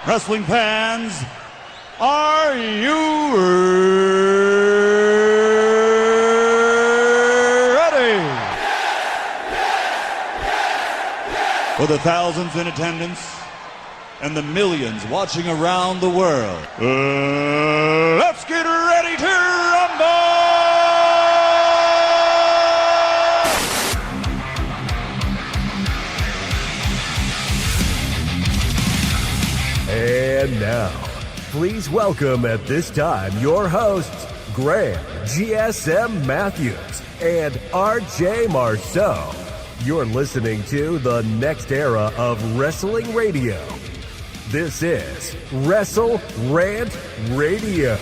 Wrestling fans, are you ready? For the thousands in attendance and the millions watching around the world, let's get ready to rumble! And now, please welcome at this time your hosts, Graham GSM Matthews and RJ Marceau. You're listening to the next era of wrestling radio. This is WrestleRant Radio.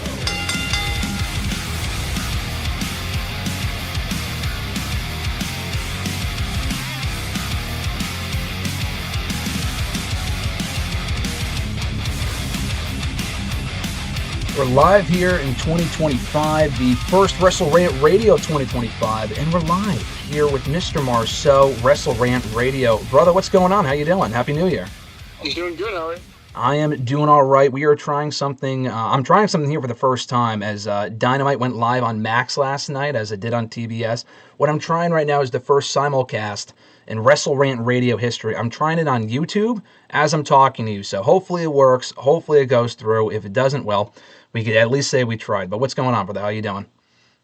We're live here in 2025, the first WrestleRant Radio 2025, and we're live here with Mr. Marceau, WrestleRant Radio. Brother, what's going on? How you doing? Happy New Year. I'm doing good, how are you? I am doing all right. We are trying something. I'm trying something here for the first time, as Dynamite went live on Max last night, as it did on TBS. What I'm trying right now is the first simulcast in WrestleRant Radio history. I'm trying it on YouTube as I'm talking to you, so hopefully it works. Hopefully it goes through. If it doesn't, well, we could at least say we tried. But what's going on, brother? How you doing?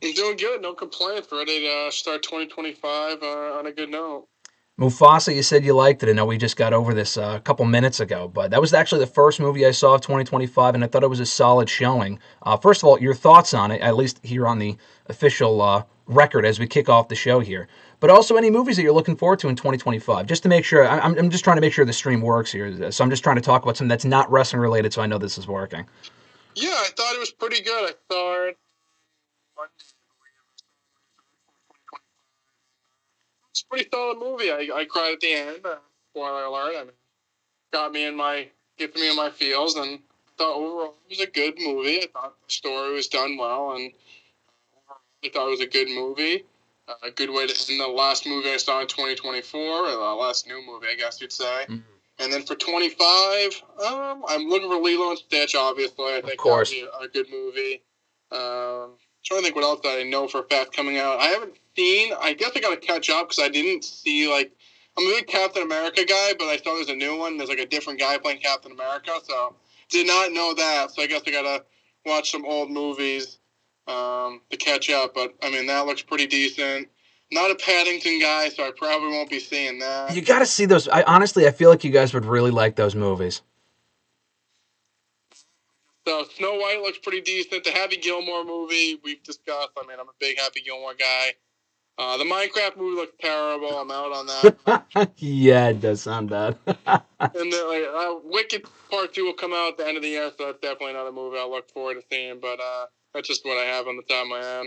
I'm doing good. No complaints. Ready to start 2025 on a good note. Mufasa, you said you liked it. I know we just got over this a couple minutes ago, but that was actually the first movie I saw of 2025, and I thought it was a solid showing. First of all, your thoughts on it, at least here on the official record as we kick off the show here. But also any movies that you're looking forward to in 2025, just to make sure. I'm just trying to make sure the stream works here, so I'm just trying to talk about something that's not wrestling related, so I know this is working. Yeah, I thought it was pretty good. I thought it's a pretty solid movie. I cried at the end. Spoiler alert. I mean, gets me in my feels, and thought overall it was a good movie. I thought the story was done well, and I thought it was a good movie. A good way to end the last movie I saw in 2024, or the last new movie, I guess you'd say. Mm-hmm. And then for 25, I'm looking for Lilo and Stitch, obviously. I think that'll be a good movie. Trying to think what else that I know for a fact coming out. I haven't seen, I guess I got to catch up because I didn't see, I'm a big Captain America guy, but I saw there's a new one. There's a different guy playing Captain America, so did not know that. So I guess I got to watch some old movies to catch up. But, I mean, that looks pretty decent. Not a Paddington guy, so I probably won't be seeing that. You got to see those. Honestly, I feel like you guys would really like those movies. So Snow White looks pretty decent. The Happy Gilmore movie we've discussed. I mean, I'm a big Happy Gilmore guy. The Minecraft movie looks terrible. I'm out on that. Yeah, it does sound bad. And then Wicked Part 2 will come out at the end of the year, so that's definitely another movie I look forward to seeing. But that's just what I have on the top of my head.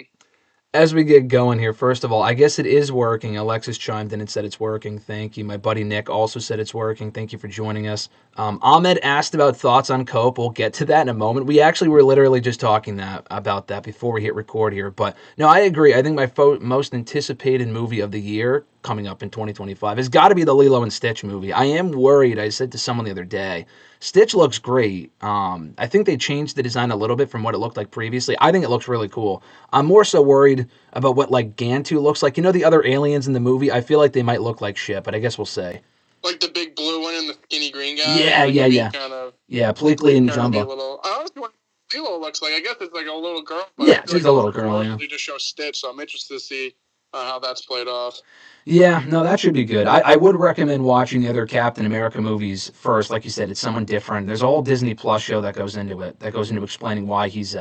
As we get going here, first of all, I guess it is working. Alexis chimed in and said it's working. Thank you. My buddy Nick also said it's working. Thank you for joining us. Ahmed asked about thoughts on Cope. We'll get to that in a moment. We actually were literally just talking about that before we hit record here. But no, I agree. I think my most anticipated movie of the year coming up in 2025 has got to be the Lilo and Stitch movie. I am worried. I said to someone the other day, Stitch looks great. I think they changed the design a little bit from what it looked like previously. I think it looks really cool. I'm more so worried about what Gantu looks like. You know the other aliens in the movie? I feel like they might look like shit, but I guess we'll see. Like the big blue one and the skinny green guy? Yeah. Yeah, Pleakley and Jumbo. I honestly what Lilo looks like. I guess it's like a little girl. Yeah, she's a little girl, yeah. They just show Stitch, so I'm interested to see how that's played off. Yeah, no, that should be good. I would recommend watching the other Captain America movies first. Like you said, it's someone different. There's a whole Disney Plus show that goes into it, that goes into explaining why he's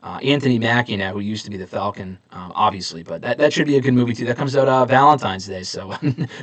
Anthony Mackie now, who used to be the Falcon, obviously. But that should be a good movie, too. That comes out Valentine's Day, so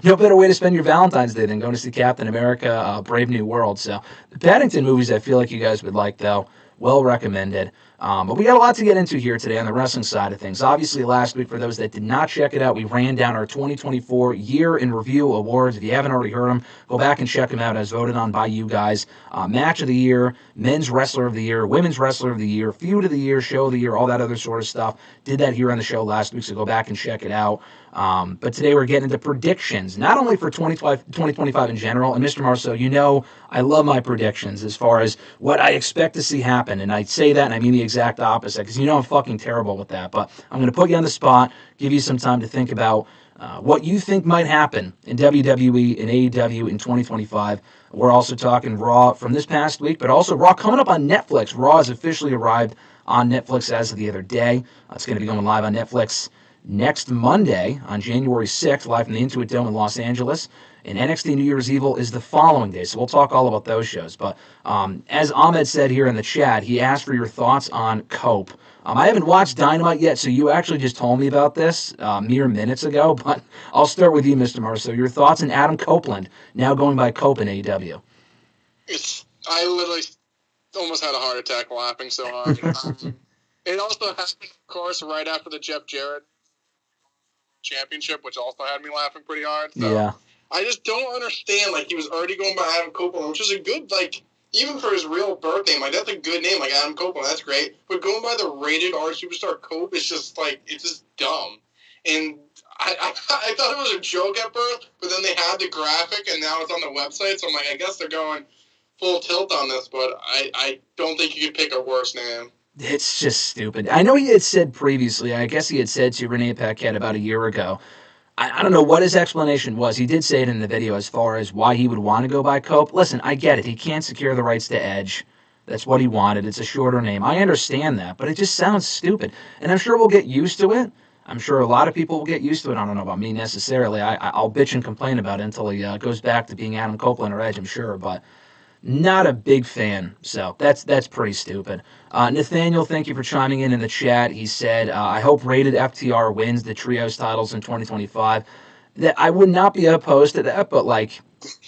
no better way to spend your Valentine's Day than going to see Captain America, Brave New World. So the Paddington movies I feel like you guys would like, though. Well recommended. But we got a lot to get into here today on the wrestling side of things. Obviously, last week, for those that did not check it out, we ran down our 2024 Year in Review awards. If you haven't already heard them, go back and check them out as voted on by you guys. Match of the Year, Men's Wrestler of the Year, Women's Wrestler of the Year, Feud of the Year, Show of the Year, all that other sort of stuff. Did that here on the show last week, so go back and check it out. But today we're getting into predictions, not only for 2025 in general. And Mr. Marceau, you know I love my predictions as far as what I expect to see happen. And I say that and I mean the exact opposite, because you know I'm fucking terrible with that. But I'm going to put you on the spot, give you some time to think about what you think might happen in WWE and AEW in 2025. We're also talking Raw from this past week, but also Raw coming up on Netflix. Raw has officially arrived on Netflix as of the other day. It's going to be going live on Netflix next Monday on January 6th, live from the Intuit Dome in Los Angeles. And NXT New Year's Evil is the following day, so we'll talk all about those shows. But as Ahmed said here in the chat, he asked for your thoughts on Cope. I haven't watched Dynamite yet, so you actually just told me about this mere minutes ago. But I'll start with you, Mr. Marceau. Your thoughts on Adam Copeland, now going by Cope in AEW. I literally almost had a heart attack laughing so hard. It also happened, of course, right after the Jeff Jarrett championship, which also had me laughing pretty hard. So Yeah. I just don't understand. Like, he was already going by Adam Copeland, which is a good, like, even for his real birth name, like, that's a good name, like Adam Copeland, that's great. But going by the rated R superstar Cope is just, like, it's just dumb. And I thought it was a joke at first, but then they had the graphic, and now it's on the website, so I'm like, I guess they're going full tilt on this, but I don't think you could pick a worse name. It's just stupid. I know he had said previously, I guess he had said to Renee Paquette about a year ago, I don't know what his explanation was. He did say it in the video as far as why he would want to go by Cope. Listen, I get it. He can't secure the rights to Edge. That's what he wanted. It's a shorter name. I understand that, but it just sounds stupid. And I'm sure we'll get used to it. I'm sure a lot of people will get used to it. I don't know about me necessarily. I'll bitch and complain about it until he goes back to being Adam Copeland or Edge, I'm sure, but not a big fan. So that's pretty stupid. Nathaniel, thank you for chiming in the chat. He said, I hope Rated FTR wins the Trios titles in 2025. That I would not be opposed to that, but like,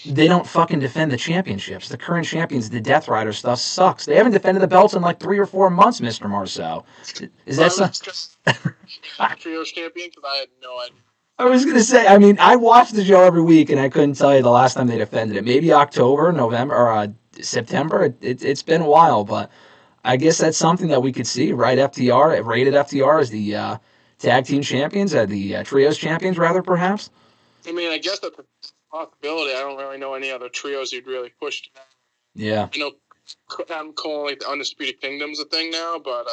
they don't fucking defend the championships. The current champions, the Death Rider stuff sucks. They haven't defended the belts in like 3 or 4 months, Mr. Marceau. Is that something? Trios champion, because I had no idea. I was going to say, I mean, I watch the show every week, and I couldn't tell you the last time they defended it. Maybe October, November, or September. It's been a while, but I guess that's something that we could see, right? FTR, Rated FTR as the tag team champions, the trios champions, rather, perhaps? I mean, I guess that's a possibility. I don't really know any other trios you'd really push. Yeah. I know I'm calling like the Undisputed Kingdom's a thing now, but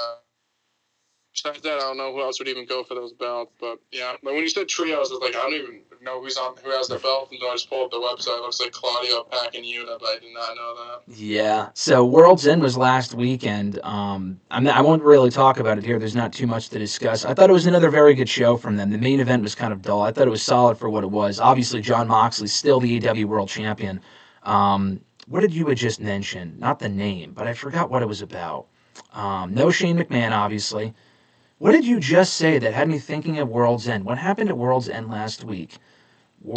besides that, I don't know who else would even go for those belts. But yeah, but when you said trios, it's like I don't even know who has the belt until I just pulled up the website. It looks like Claudio, Pac, and Yuta, but I did not know that. Yeah. So World's End was last weekend. I won't really talk about it here. There's not too much to discuss. I thought it was another very good show from them. The main event was kind of dull. I thought it was solid for what it was. Obviously, Jon Moxley's still the AEW World Champion. What did you just mention? Not the name, but I forgot what it was about. No Shane McMahon, obviously. What did you just say that had me thinking of World's End? What happened at World's End last week?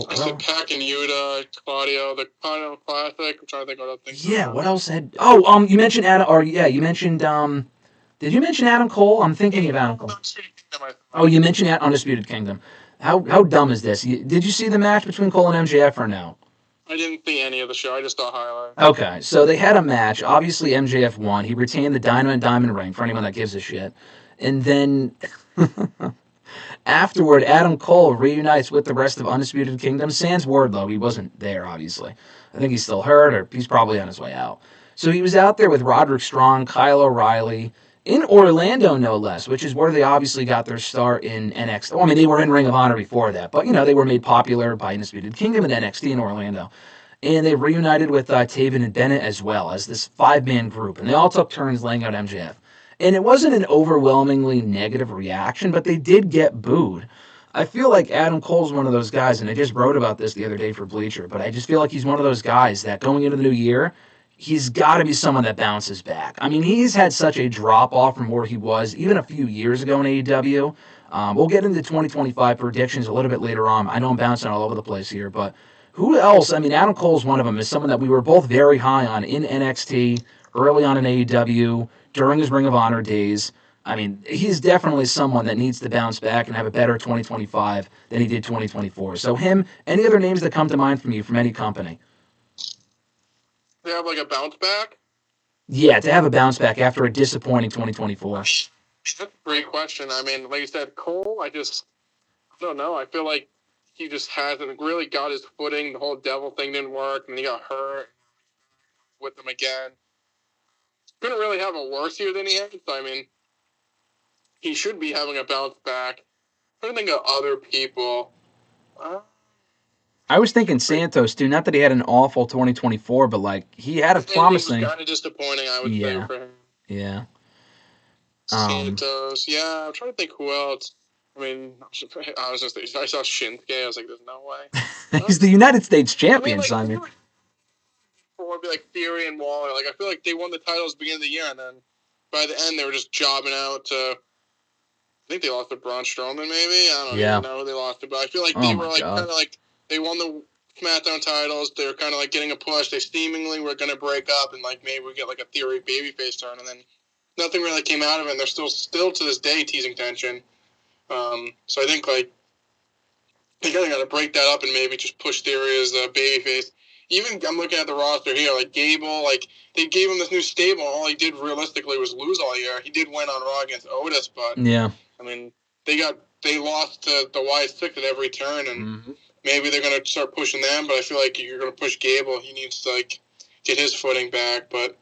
I said Pac and Yuta, Claudio, the Continental Classic. I'm trying to think what other things. Yeah, what else had? Oh, you mentioned Adam. Or yeah, you mentioned. Did you mention Adam Cole? I'm thinking of Adam Cole. Oh, you mentioned Undisputed Kingdom. How dumb is this? Did you see the match between Cole and MJF or no? I didn't see any of the show. I just saw highlights. Okay, so they had a match. Obviously, MJF won. He retained the Diamond ring for anyone that gives a shit. And then afterward, Adam Cole reunites with the rest of Undisputed Kingdom. Sans Wardlow, he wasn't there, obviously. I think he's still hurt, or he's probably on his way out. So he was out there with Roderick Strong, Kyle O'Reilly, in Orlando, no less, which is where they obviously got their start in NXT. Well, I mean, they were in Ring of Honor before that, but, they were made popular by Undisputed Kingdom and NXT in Orlando. And they reunited with Taven and Bennett as well as this 5-man group, and they all took turns laying out MJF. And it wasn't an overwhelmingly negative reaction, but they did get booed. I feel like Adam Cole's one of those guys, and I just wrote about this the other day for Bleacher, but I just feel like he's one of those guys that going into the new year, he's got to be someone that bounces back. I mean, he's had such a drop-off from where he was even a few years ago in AEW. We'll get into 2025 predictions a little bit later on. I know I'm bouncing all over the place here, but who else? I mean, Adam Cole's one of them, is someone that we were both very high on in NXT, early on in AEW, during his Ring of Honor days. I mean, he's definitely someone that needs to bounce back and have a better 2025 than he did 2024. So him, any other names that come to mind from you from any company? They have like a bounce back? Yeah, to have a bounce back after a disappointing 2024. That's a great question. I mean, like you said, Cole, I don't know. I feel like he just hasn't really got his footing. The whole devil thing didn't work, and he got hurt with them again. Couldn't really have a worse year than he had. So, I mean, he should be having a bounce back. I'm trying to think of other people. I was thinking Santos, too. Not that he had an awful 2024, but, like, he had a promising... It was kind of disappointing, I would say, for him. Yeah. Santos. Yeah, I'm trying to think who else. I mean, I saw Shinsuke. I was like, there's no way. He's the United States champion, Simon. Or it'd be like Theory and Waller. Like, I feel like they won the titles at the beginning of the year, and then by the end, they were just jobbing out to... I think they lost to Braun Strowman, maybe? I don't even know who they lost to, but I feel like they were like kind of like... They won the SmackDown titles. They were kind of like getting a push. They seemingly were going to break up, and like maybe we get like a Theory babyface turn, and then nothing really came out of it, and they're still to this day teasing tension. So I think like they kind of got to break that up and maybe just push Theory as a babyface. Even I'm looking at the roster here, like Gable, like they gave him this new stable. All he did realistically was lose all year. He did win on Raw against Otis, but I mean they lost to the Wyatt Six at every turn, and maybe they're going to start pushing them. But I feel like you're going to push Gable. He needs to like get his footing back. But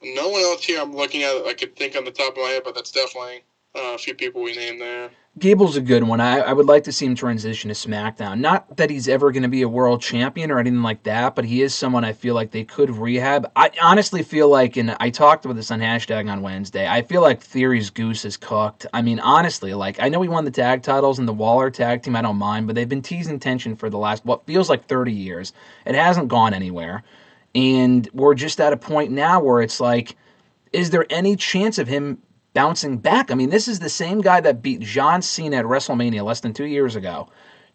no one else here I'm looking at I could think on the top of my head, but that's definitely a few people we named there. Gable's a good one. I would like to see him transition to SmackDown. Not that he's ever going to be a world champion or anything like that, but he is someone I feel like they could rehab. I honestly feel like, and I talked about this on hashtag on Wednesday, I feel like Theory's goose is cooked. I mean, honestly, like I know he won the tag titles and the Waller tag team, I don't mind, but they've been teasing tension for the last, what feels like 30 years. It hasn't gone anywhere. And we're just at a point now where it's like, is there any chance of him bouncing back? I mean, this is the same guy that beat John Cena at WrestleMania less than 2 years ago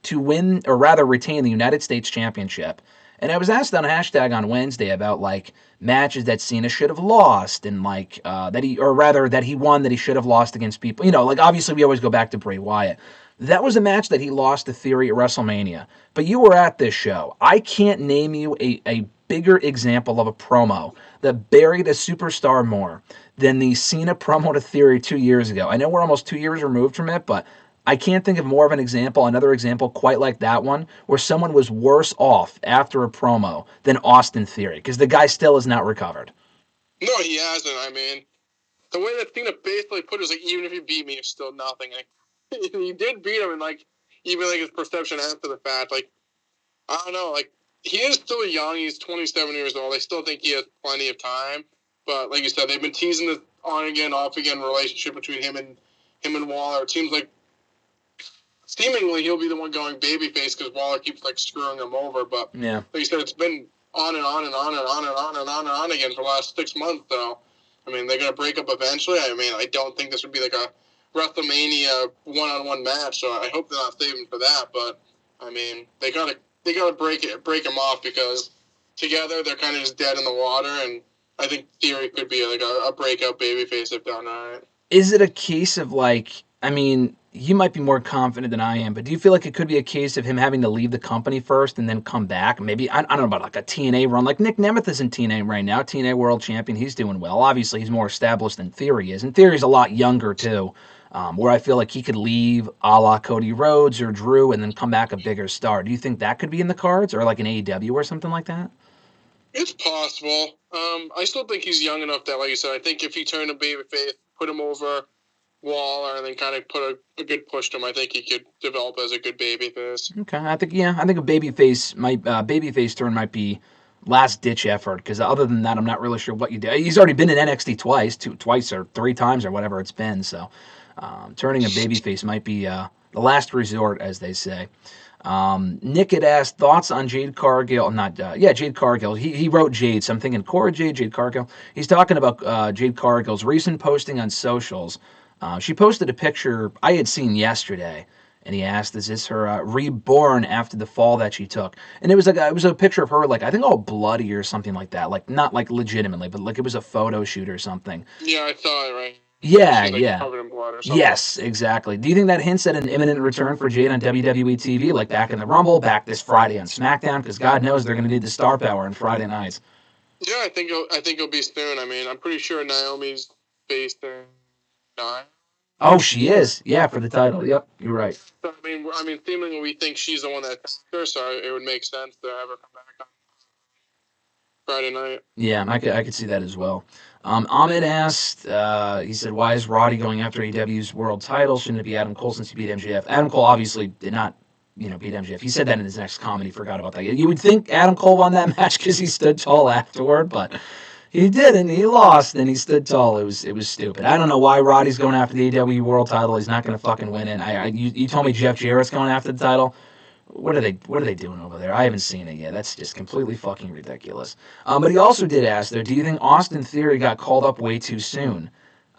to win, or rather retain, the United States Championship. And I was asked on hashtag on Wednesday about, like, matches that Cena should have lost and, like, that he won that he should have lost against people. You know, like, obviously we always go back to Bray Wyatt. That was a match that he lost to Theory at WrestleMania. But you were at this show. I can't name you a bigger example of a promo that buried a superstar more than the Cena promo to Theory 2 years ago. I know we're almost 2 years removed from it, but I can't think of more of an example, another example quite like that one, where someone was worse off after a promo than Austin Theory, because the guy still has not recovered. No, he hasn't. I mean, the way that Cena basically put it was like, even if you beat me, it's still nothing. Like, he did beat him, and like, even like his perception after the fact, like, I don't know, like, he is still young. He's 27 years old. I still think he has plenty of time. But like you said, they've been teasing this on again, off again relationship between him and Waller. It seems like seemingly he'll be the one going babyface because Waller keeps like screwing him over. But like you said, it's been on and on and on and on and on and on and on again for the last 6 months. So I mean, they're gonna break up eventually. I mean, I don't think this would be like a WrestleMania one-on-one match. So I hope they're not saving for that. But I mean, they gotta break him off because together they're kind of just dead in the water, and I think Theory could be like a breakout babyface if done right. Is it a case of like, I mean, you might be more confident than I am, but do you feel like it could be a case of him having to leave the company first and then come back? Maybe, I don't know about like a TNA run. Like Nick Nemeth is in TNA right now, TNA World Champion. He's doing well. Obviously, he's more established than Theory is, and Theory's a lot younger too. Where I feel like he could leave a la Cody Rhodes or Drew and then come back a bigger star. Do you think that could be in the cards, or like an AEW or something like that? It's possible. I still think he's young enough that, like you said, I think if he turned a babyface, put him over Waller, and then kind of put a good push to him, I think he could develop as a good babyface. Okay, I think a babyface turn might be last ditch effort, because other than that, I'm not really sure what you do. He's already been in NXT twice or 3 times or whatever it's been, so turning a babyface might be the last resort, as they say. Nick had asked thoughts on Jade Cargill. Jade Cargill. He wrote Jade, so I'm thinking Cora Jade Cargill. He's talking about Jade Cargill's recent posting on socials. She posted a picture I had seen yesterday, and he asked, "Is this her reborn after the fall that she took?" And it was a picture of her, like, I think all bloody or something like that, like not like legitimately, but like it was a photo shoot or something. Yeah, I saw it, right? Yeah, She's, like, yeah. covered in blood or something. Yes, exactly. Do you think that hints at an imminent return for Jade on WWE TV, like back in the Rumble, back this Friday on SmackDown? Because God knows they're going to need the star power on Friday nights. Yeah, I think it'll be soon. I mean, I'm pretty sure Naomi's based in Nine. Oh, she is. Yeah, for the title. Yep, you're right. So, I mean, seemingly we think she's the one that attacked her, so it would make sense to have her come back on Friday night. Yeah, I could see that as well. Ahmed asked, he said, "Why is Roddy going after AEW's world title? Shouldn't it be Adam Cole since he beat MJF?" Adam Cole obviously did not, beat MJF. He said that in his next comment. He forgot about that. You would think Adam Cole won that match because he stood tall afterward, but he didn't. He lost, and he stood tall. It was stupid. I don't know why Roddy's going after the AEW world title. He's not going to fucking win it. You told me Jeff Jarrett's going after the title. What are they doing over there? I haven't seen it yet. That's just completely fucking ridiculous. But he also did ask, though, do you think Austin Theory got called up way too soon?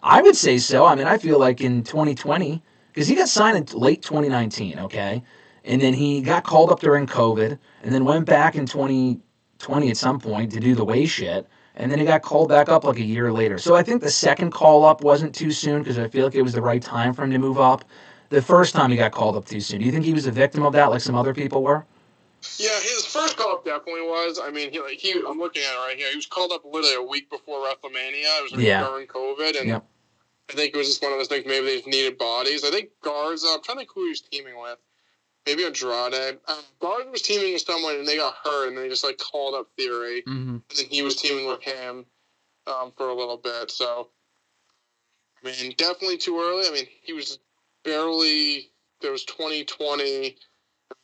I would say so. I mean, I feel like in 2020, because he got signed in late 2019, okay? And then he got called up during COVID, and then went back in 2020 at some point to do the way shit, and then he got called back up like a year later. So I think the second call up wasn't too soon, because I feel like it was the right time for him to move up. The first time he got called up too soon. Do you think he was a victim of that, like some other people were? Yeah, his first call up definitely was. I mean, I'm looking at it right here. He was called up literally a week before WrestleMania. It was during COVID, and I think it was just one of those things. Maybe they just needed bodies. I think Garza. I'm trying to think who he was teaming with. Maybe Andrade. Garza was teaming with someone, and they got hurt, and they just called up Theory, and then he was teaming with him for a little bit. So, I mean, definitely too early. I mean, he was barely. There was 2020.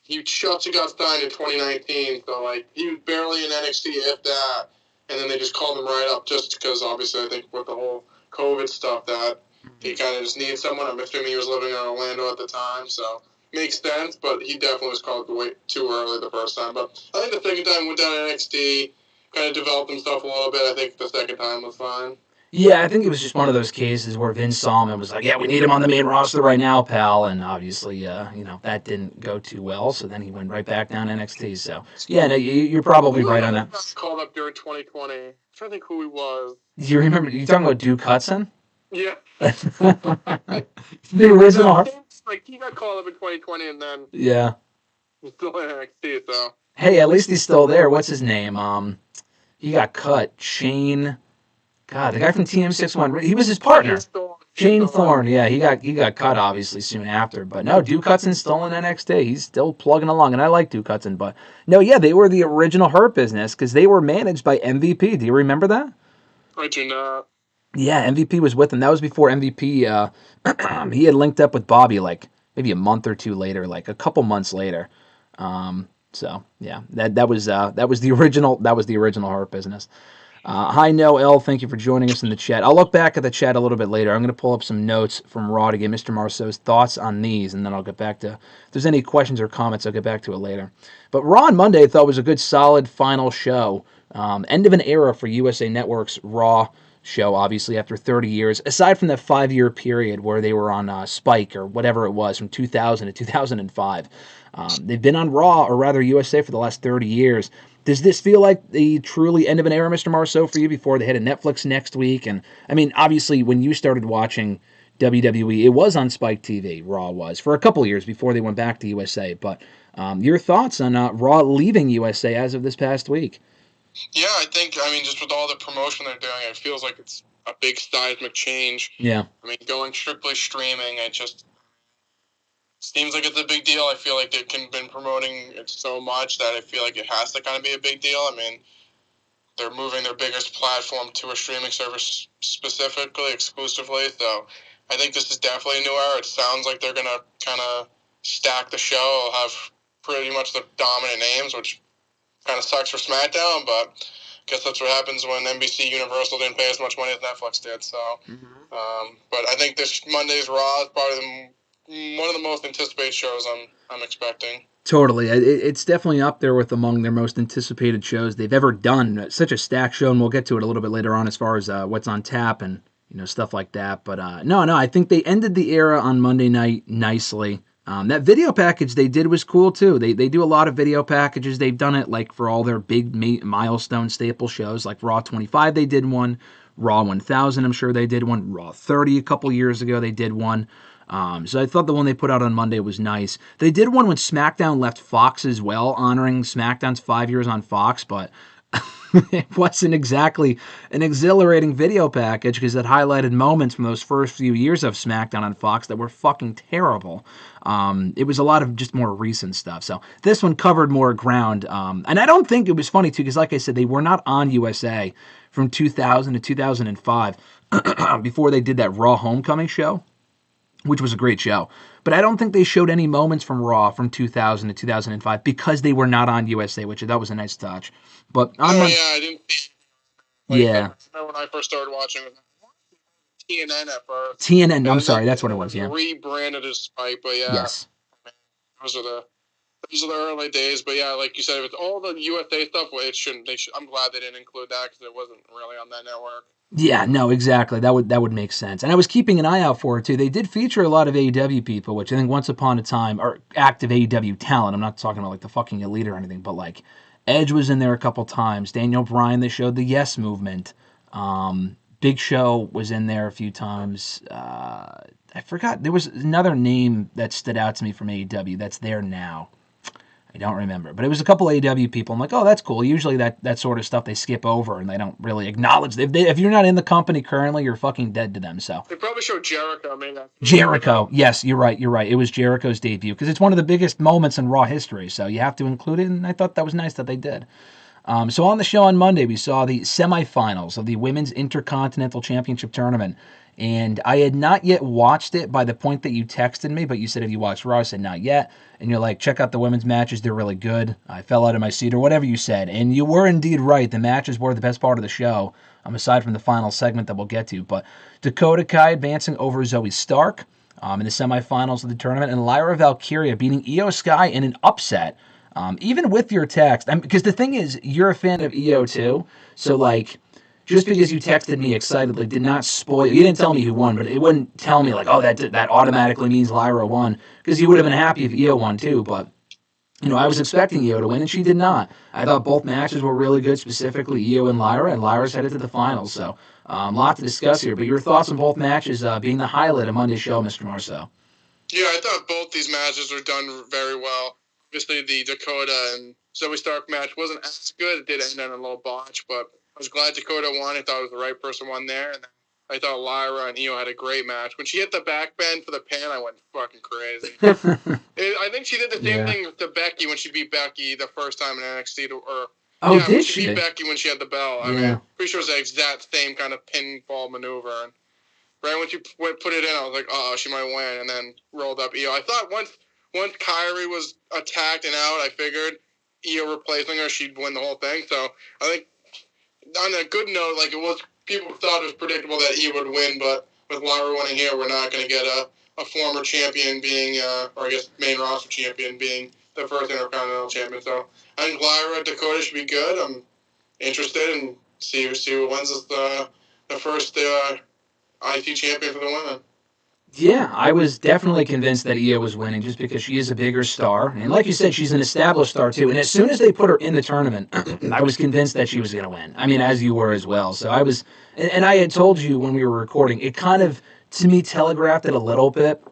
He just got signed in 2019, so he was barely in NXT, if that. And then they just called him right up, just because obviously I think with the whole COVID stuff that he kind of just needed someone. I'm assuming he was living in Orlando at the time, so makes sense. But he definitely was called way too early the first time. But I think the second time went down to NXT, kind of developed himself a little bit. I think the second time was fine. Yeah, I think it was just one of those cases where Vince saw him and was like, "Yeah, we need him on the main roster right now, pal." And obviously, that didn't go too well. So then he went right back down to NXT. So yeah, no, you're probably right on that. Called up during 2020. I'm trying to think who he was. Do you remember? You talking about Duke Hudson? Yeah. The original. He got called up in 2020, and then he's still in NXT. So hey, at least he's still there. What's his name? He got cut. Shane. God, the guy from TM61, he was his partner. Shane Thorne, yeah, he got cut obviously soon after. But no, Duke Hudson's still in NXT. He's still plugging along, and I like Duke Hudson. But no, yeah, they were the original Hurt Business because they were managed by MVP. Do you remember that? I do not. Yeah, MVP was with him. That was before MVP. He had linked up with Bobby maybe a month or two later, a couple months later. So yeah, that was the original Hurt Business. Hi, Noel. Thank you for joining us in the chat. I'll look back at the chat a little bit later. I'm going to pull up some notes from Raw to get Mr. Marceau's thoughts on these, and then I'll get back to, if there's any questions or comments, I'll get back to it later. But Raw on Monday I thought was a good, solid final show. End of an era for USA Network's Raw show, obviously, after 30 years, aside from that 5-year period where they were on Spike or whatever it was from 2000 to 2005. They've been on Raw, or rather USA, for the last 30 years. Does this feel like the truly end of an era, Mr. Marceau, for you before they hit a Netflix next week? And I mean, obviously, when you started watching WWE, it was on Spike TV, Raw was, for a couple years before they went back to USA. But your thoughts on Raw leaving USA as of this past week? Yeah, I think, just with all the promotion they're doing, it feels like it's a big seismic change. Yeah. Going strictly streaming, it just seems like it's a big deal. I feel like they've been promoting it so much that I feel like it has to kind of be a big deal. They're moving their biggest platform to a streaming service specifically, exclusively. So I think this is definitely a new era. It sounds like they're going to kind of stack the show. They'll have pretty much the dominant names, which kind of sucks for SmackDown, but I guess that's what happens when NBC Universal didn't pay as much money as Netflix did. So, but I think this Monday's Raw is probably one of the most anticipated shows I'm expecting. Totally. It's definitely up there with among their most anticipated shows they've ever done. Such a stacked show, and we'll get to it a little bit later on as far as what's on tap and stuff like that. But no, I think they ended the era on Monday night nicely. That video package they did was cool too. They do a lot of video packages. They've done it like for all their big milestone staple shows, like Raw 25 they did one, Raw 1000 I'm sure they did one, Raw 30 a couple years ago they did one. So I thought the one they put out on Monday was nice. They did one when SmackDown left Fox as well, honoring SmackDown's 5 years on Fox, but it wasn't exactly an exhilarating video package because it highlighted moments from those first few years of SmackDown on Fox that were fucking terrible. It was a lot of just more recent stuff. So this one covered more ground. And I don't think it was funny, too, because like I said, they were not on USA from 2000 to 2005 before they did that Raw Homecoming show, which was a great show. But I don't think they showed any moments from Raw from 2000 to 2005 because they were not on USA, which that was a nice touch. But I didn't see. Yeah. I remember when I first started watching it. TNN at first. TNN, I'm sorry, that's what it was, yeah. Rebranded as Spike, but yeah. Yes. Those are the early days, but yeah, like you said, with all the USA stuff, well, I'm glad they didn't include that because it wasn't really on that network. Yeah, no, exactly. That would make sense. And I was keeping an eye out for it, too. They did feature a lot of AEW people, which I think once upon a time, or active AEW talent. I'm not talking about like the fucking elite or anything, but like Edge was in there a couple times. Daniel Bryan, they showed the Yes Movement. Big Show was in there a few times. I forgot. There was another name that stood out to me from AEW that's there now. I don't remember. But it was a couple AEW people. I'm like, oh, that's cool. Usually that sort of stuff they skip over and they don't really acknowledge. If you're not in the company currently, you're fucking dead to them. So they probably showed Jericho. Jericho. Yes, you're right. It was Jericho's debut because it's one of the biggest moments in Raw history. So you have to include it. And I thought that was nice that they did. So on the show on Monday, we saw the semifinals of the Women's Intercontinental Championship Tournament. And I had not yet watched it by the point that you texted me, but you said, have you watched Raw? I said, not yet. And you're like, check out the women's matches. They're really good. I fell out of my seat or whatever you said. And you were indeed right. The matches were the best part of the show, aside from the final segment that we'll get to. But Dakota Kai advancing over Zoe Stark in the semifinals of the tournament, and Lyra Valkyria beating Io Sky in an upset. Even with your text, because the thing is, you're a fan of Io too, so like, just because you texted me excitedly did not spoil. You didn't tell me who won, but it wouldn't tell me like, oh, that automatically means Lyra won, because you would have been happy if Io won too. But I was expecting Io to win, and she did not. I thought both matches were really good, specifically Io and Lyra's headed to the finals. So a lot to discuss here. But your thoughts on both matches being the highlight of Monday's show, Mr. Marceau? Yeah, I thought both these matches were done very well. Obviously, the Dakota and Zoe Stark match wasn't as good. It did end on a little botch, but I was glad Dakota won. I thought it was the right person won there. And I thought Lyra and Io had a great match. When she hit the back bend for the pin, I went fucking crazy. I think she did the same thing to Becky when she beat Becky the first time in NXT. Did she beat Becky when she had the belt. I mean, pretty sure it was the exact same kind of pinfall maneuver. And right when she put it in, I was like, oh, she might win. And then rolled up Io. I thought once Kyrie was attacked and out, I figured Io replacing her, she'd win the whole thing. So I think on a good note, like people thought it was predictable that Io would win, but with Lyra winning here, we're not going to get a former champion being, or I guess main roster champion being the first Intercontinental champion. So I think Lyra Dakota should be good. I'm interested and see who wins the first IC champion for the women. Yeah, I was definitely convinced that Io was winning just because she is a bigger star. And like you said, she's an established star too. And as soon as they put her in the tournament, I was convinced that she was going to win. I mean, as you were as well. So I was, and I had told you when we were recording, it kind of, to me, telegraphed it a little bit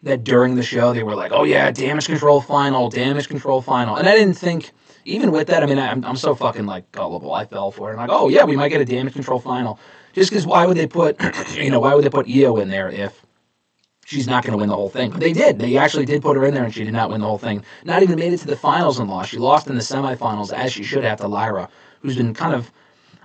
that during the show they were like, oh yeah, damage control final. And I didn't think, even with that, I mean, I'm so fucking like gullible. I fell for it. I'm like, oh yeah, we might get a damage control final. Just because why would they put Io in there if she's not going to win the whole thing? But they did. They actually did put her in there, and she did not win the whole thing. Not even made it to the finals and lost. She lost in the semifinals, as she should have, to Lyra, who's been kind of,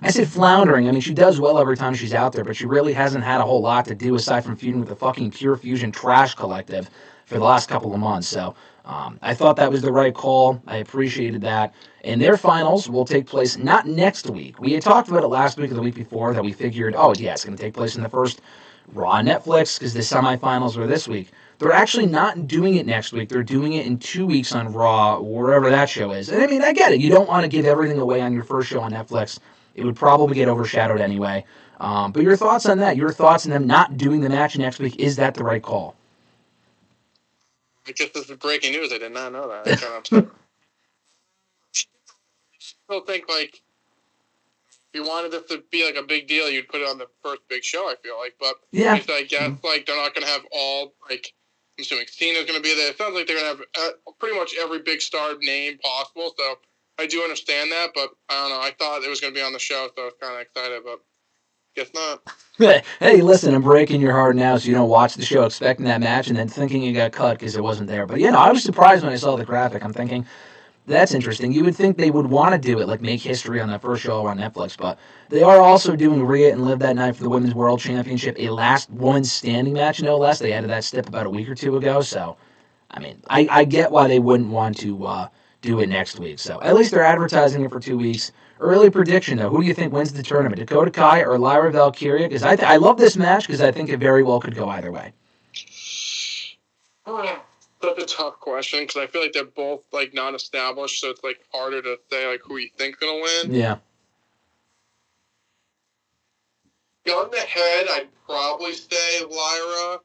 I said floundering. I mean, she does well every time she's out there, but she really hasn't had a whole lot to do aside from feuding with the fucking Pure Fusion trash collective for the last couple of months. So I thought that was the right call. I appreciated that. And their finals will take place not next week. We had talked about it last week or the week before that we figured, oh, yeah, it's going to take place in the first Raw on Netflix because the semifinals were this week. They're actually not doing it next week. They're doing it in 2 weeks on Raw, wherever that show is. And I mean, I get it. You don't want to give everything away on your first show on Netflix. It would probably get overshadowed anyway. But your thoughts on that? Your thoughts on them not doing the match next week? Is that the right call? I guess this is breaking news. I did not know that. I'm kind of upset. I still think, like, if you wanted this to be, like, a big deal, you'd put it on the first big show, I feel like. But Yeah. I guess, like, they're not going to have all, like, I'm assuming Cena's going to be there. It sounds like they're going to have pretty much every big star name possible. So I do understand that, but I don't know. I thought it was going to be on the show, so I was kind of excited, but guess not. Hey, listen, I'm breaking your heart now so you don't watch the show expecting that match and then thinking it got cut because it wasn't there. But, I was surprised when I saw the graphic. I'm thinking, that's interesting. You would think they would want to do it, like make history on that first show on Netflix, but they are also doing Rhea and Liv that night for the Women's World Championship, a last woman standing match, no less. They added that stip about a week or two ago, so, I mean, I get why they wouldn't want to do it next week. So at least they're advertising it for 2 weeks. Early prediction, though. Who do you think wins the tournament, Dakota Kai or Lyra Valkyria? Because I love this match because I think it very well could go either way. That's a tough question because I feel like they're both like non-established, so it's like harder to say like who you think's gonna win. Yeah. Gun to head, I'd probably say Lyra.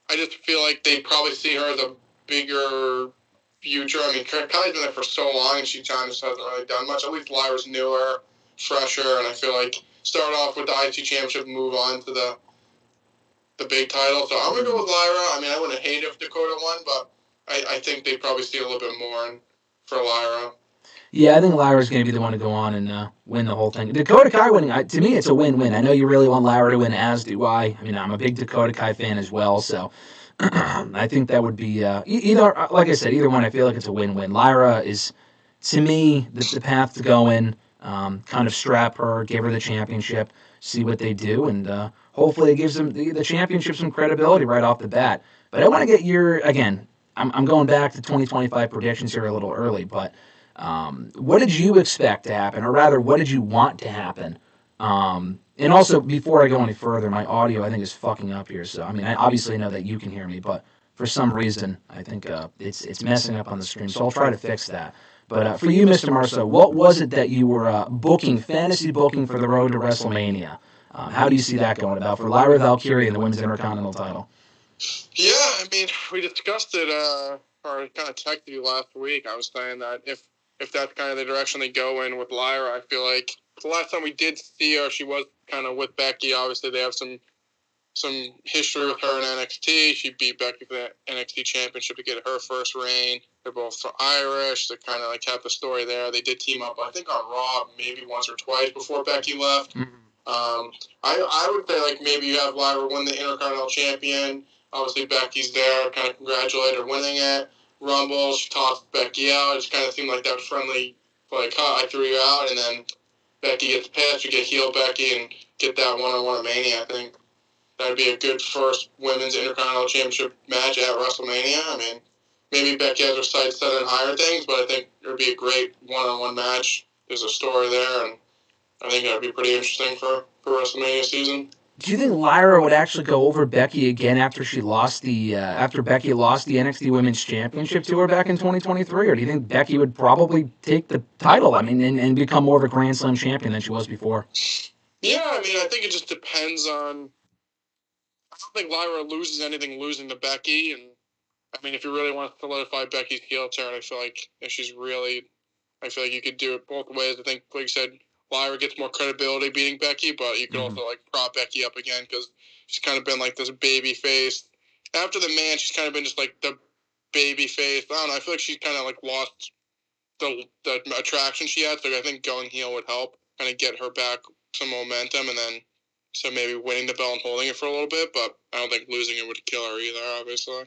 I just feel like they probably see her as a bigger future. I mean, Kai's been there for so long, and she just hasn't really done much. At least Lyra's newer, fresher, and I feel like start off with the IC Championship and move on to the big title. So I'm going to go with Lyra. I mean, I wouldn't hate if Dakota won, but I think they'd probably see a little bit more for Lyra. Yeah, I think Lyra's going to be the one to go on and win the whole thing. Dakota Kai winning, to me, it's a win-win. I know you really want Lyra to win, as do I. I mean, I'm a big Dakota Kai fan as well, so I think that would be either, like I said, either one, I feel like it's a win-win. Lyra is, to me, the path to go in, kind of strap her, give her the championship, see what they do, and hopefully it gives them the championship some credibility right off the bat. But I want to get your, again, I'm going back to 2025 predictions here a little early, but what did you expect to happen, or rather, what did you want to happen? And also, before I go any further, my audio, I think, is fucking up here. So, I mean, I obviously know that you can hear me, but for some reason, I think it's messing up on the stream, so I'll try to fix that. But for you, Mr. Marceau, what was it that you were fantasy booking for the road to WrestleMania? How do you see that going about for Lyra Valkyria and the Women's Intercontinental title? Yeah, I mean, we discussed it, or kind of texted you last week. I was saying that if that's kind of the direction they go in with Lyra, I feel like the last time we did see her, she was kind of with Becky. Obviously, they have some history with her in NXT. She beat Becky for the NXT Championship to get her first reign. They're both Irish. They kind of like have the story there. They did team up, I think, on Raw maybe once or twice before Becky left. Mm-hmm. I would say like maybe you have Lyra win the Intercontinental Champion. Obviously, Becky's there. Kind of congratulate her winning it. Rumble, she tossed Becky out. It just kind of seemed like that friendly, like, I threw you out, and then Becky gets pissed. You get heel Becky and get that one-on-one at Mania. I think that would be a good first Women's Intercontinental Championship match at WrestleMania. I mean, maybe Becky has her sights set on higher things, but I think it would be a great one-on-one match. There's a story there, and I think that would be pretty interesting for WrestleMania season. Do you think Lyra would actually go over Becky again after she lost after Becky lost the NXT Women's Championship to her back in 2023, or do you think Becky would probably take the title? I mean, and become more of a Grand Slam champion than she was before? Yeah, I mean, I think it just depends on. I don't think Lyra loses anything losing to Becky, and I mean, if you really want to solidify Becky's heel turn, I feel like you could do it both ways. I think, like you said, Lyra gets more credibility beating Becky, but you could also like prop Becky up again because she's kind of been like this baby face. After the man, she's kind of been just like the baby face. I don't know. I feel like she's kind of like lost the attraction she had. So I think going heel would help kind of get her back some momentum, and then so maybe winning the belt and holding it for a little bit. But I don't think losing it would kill her either. Obviously.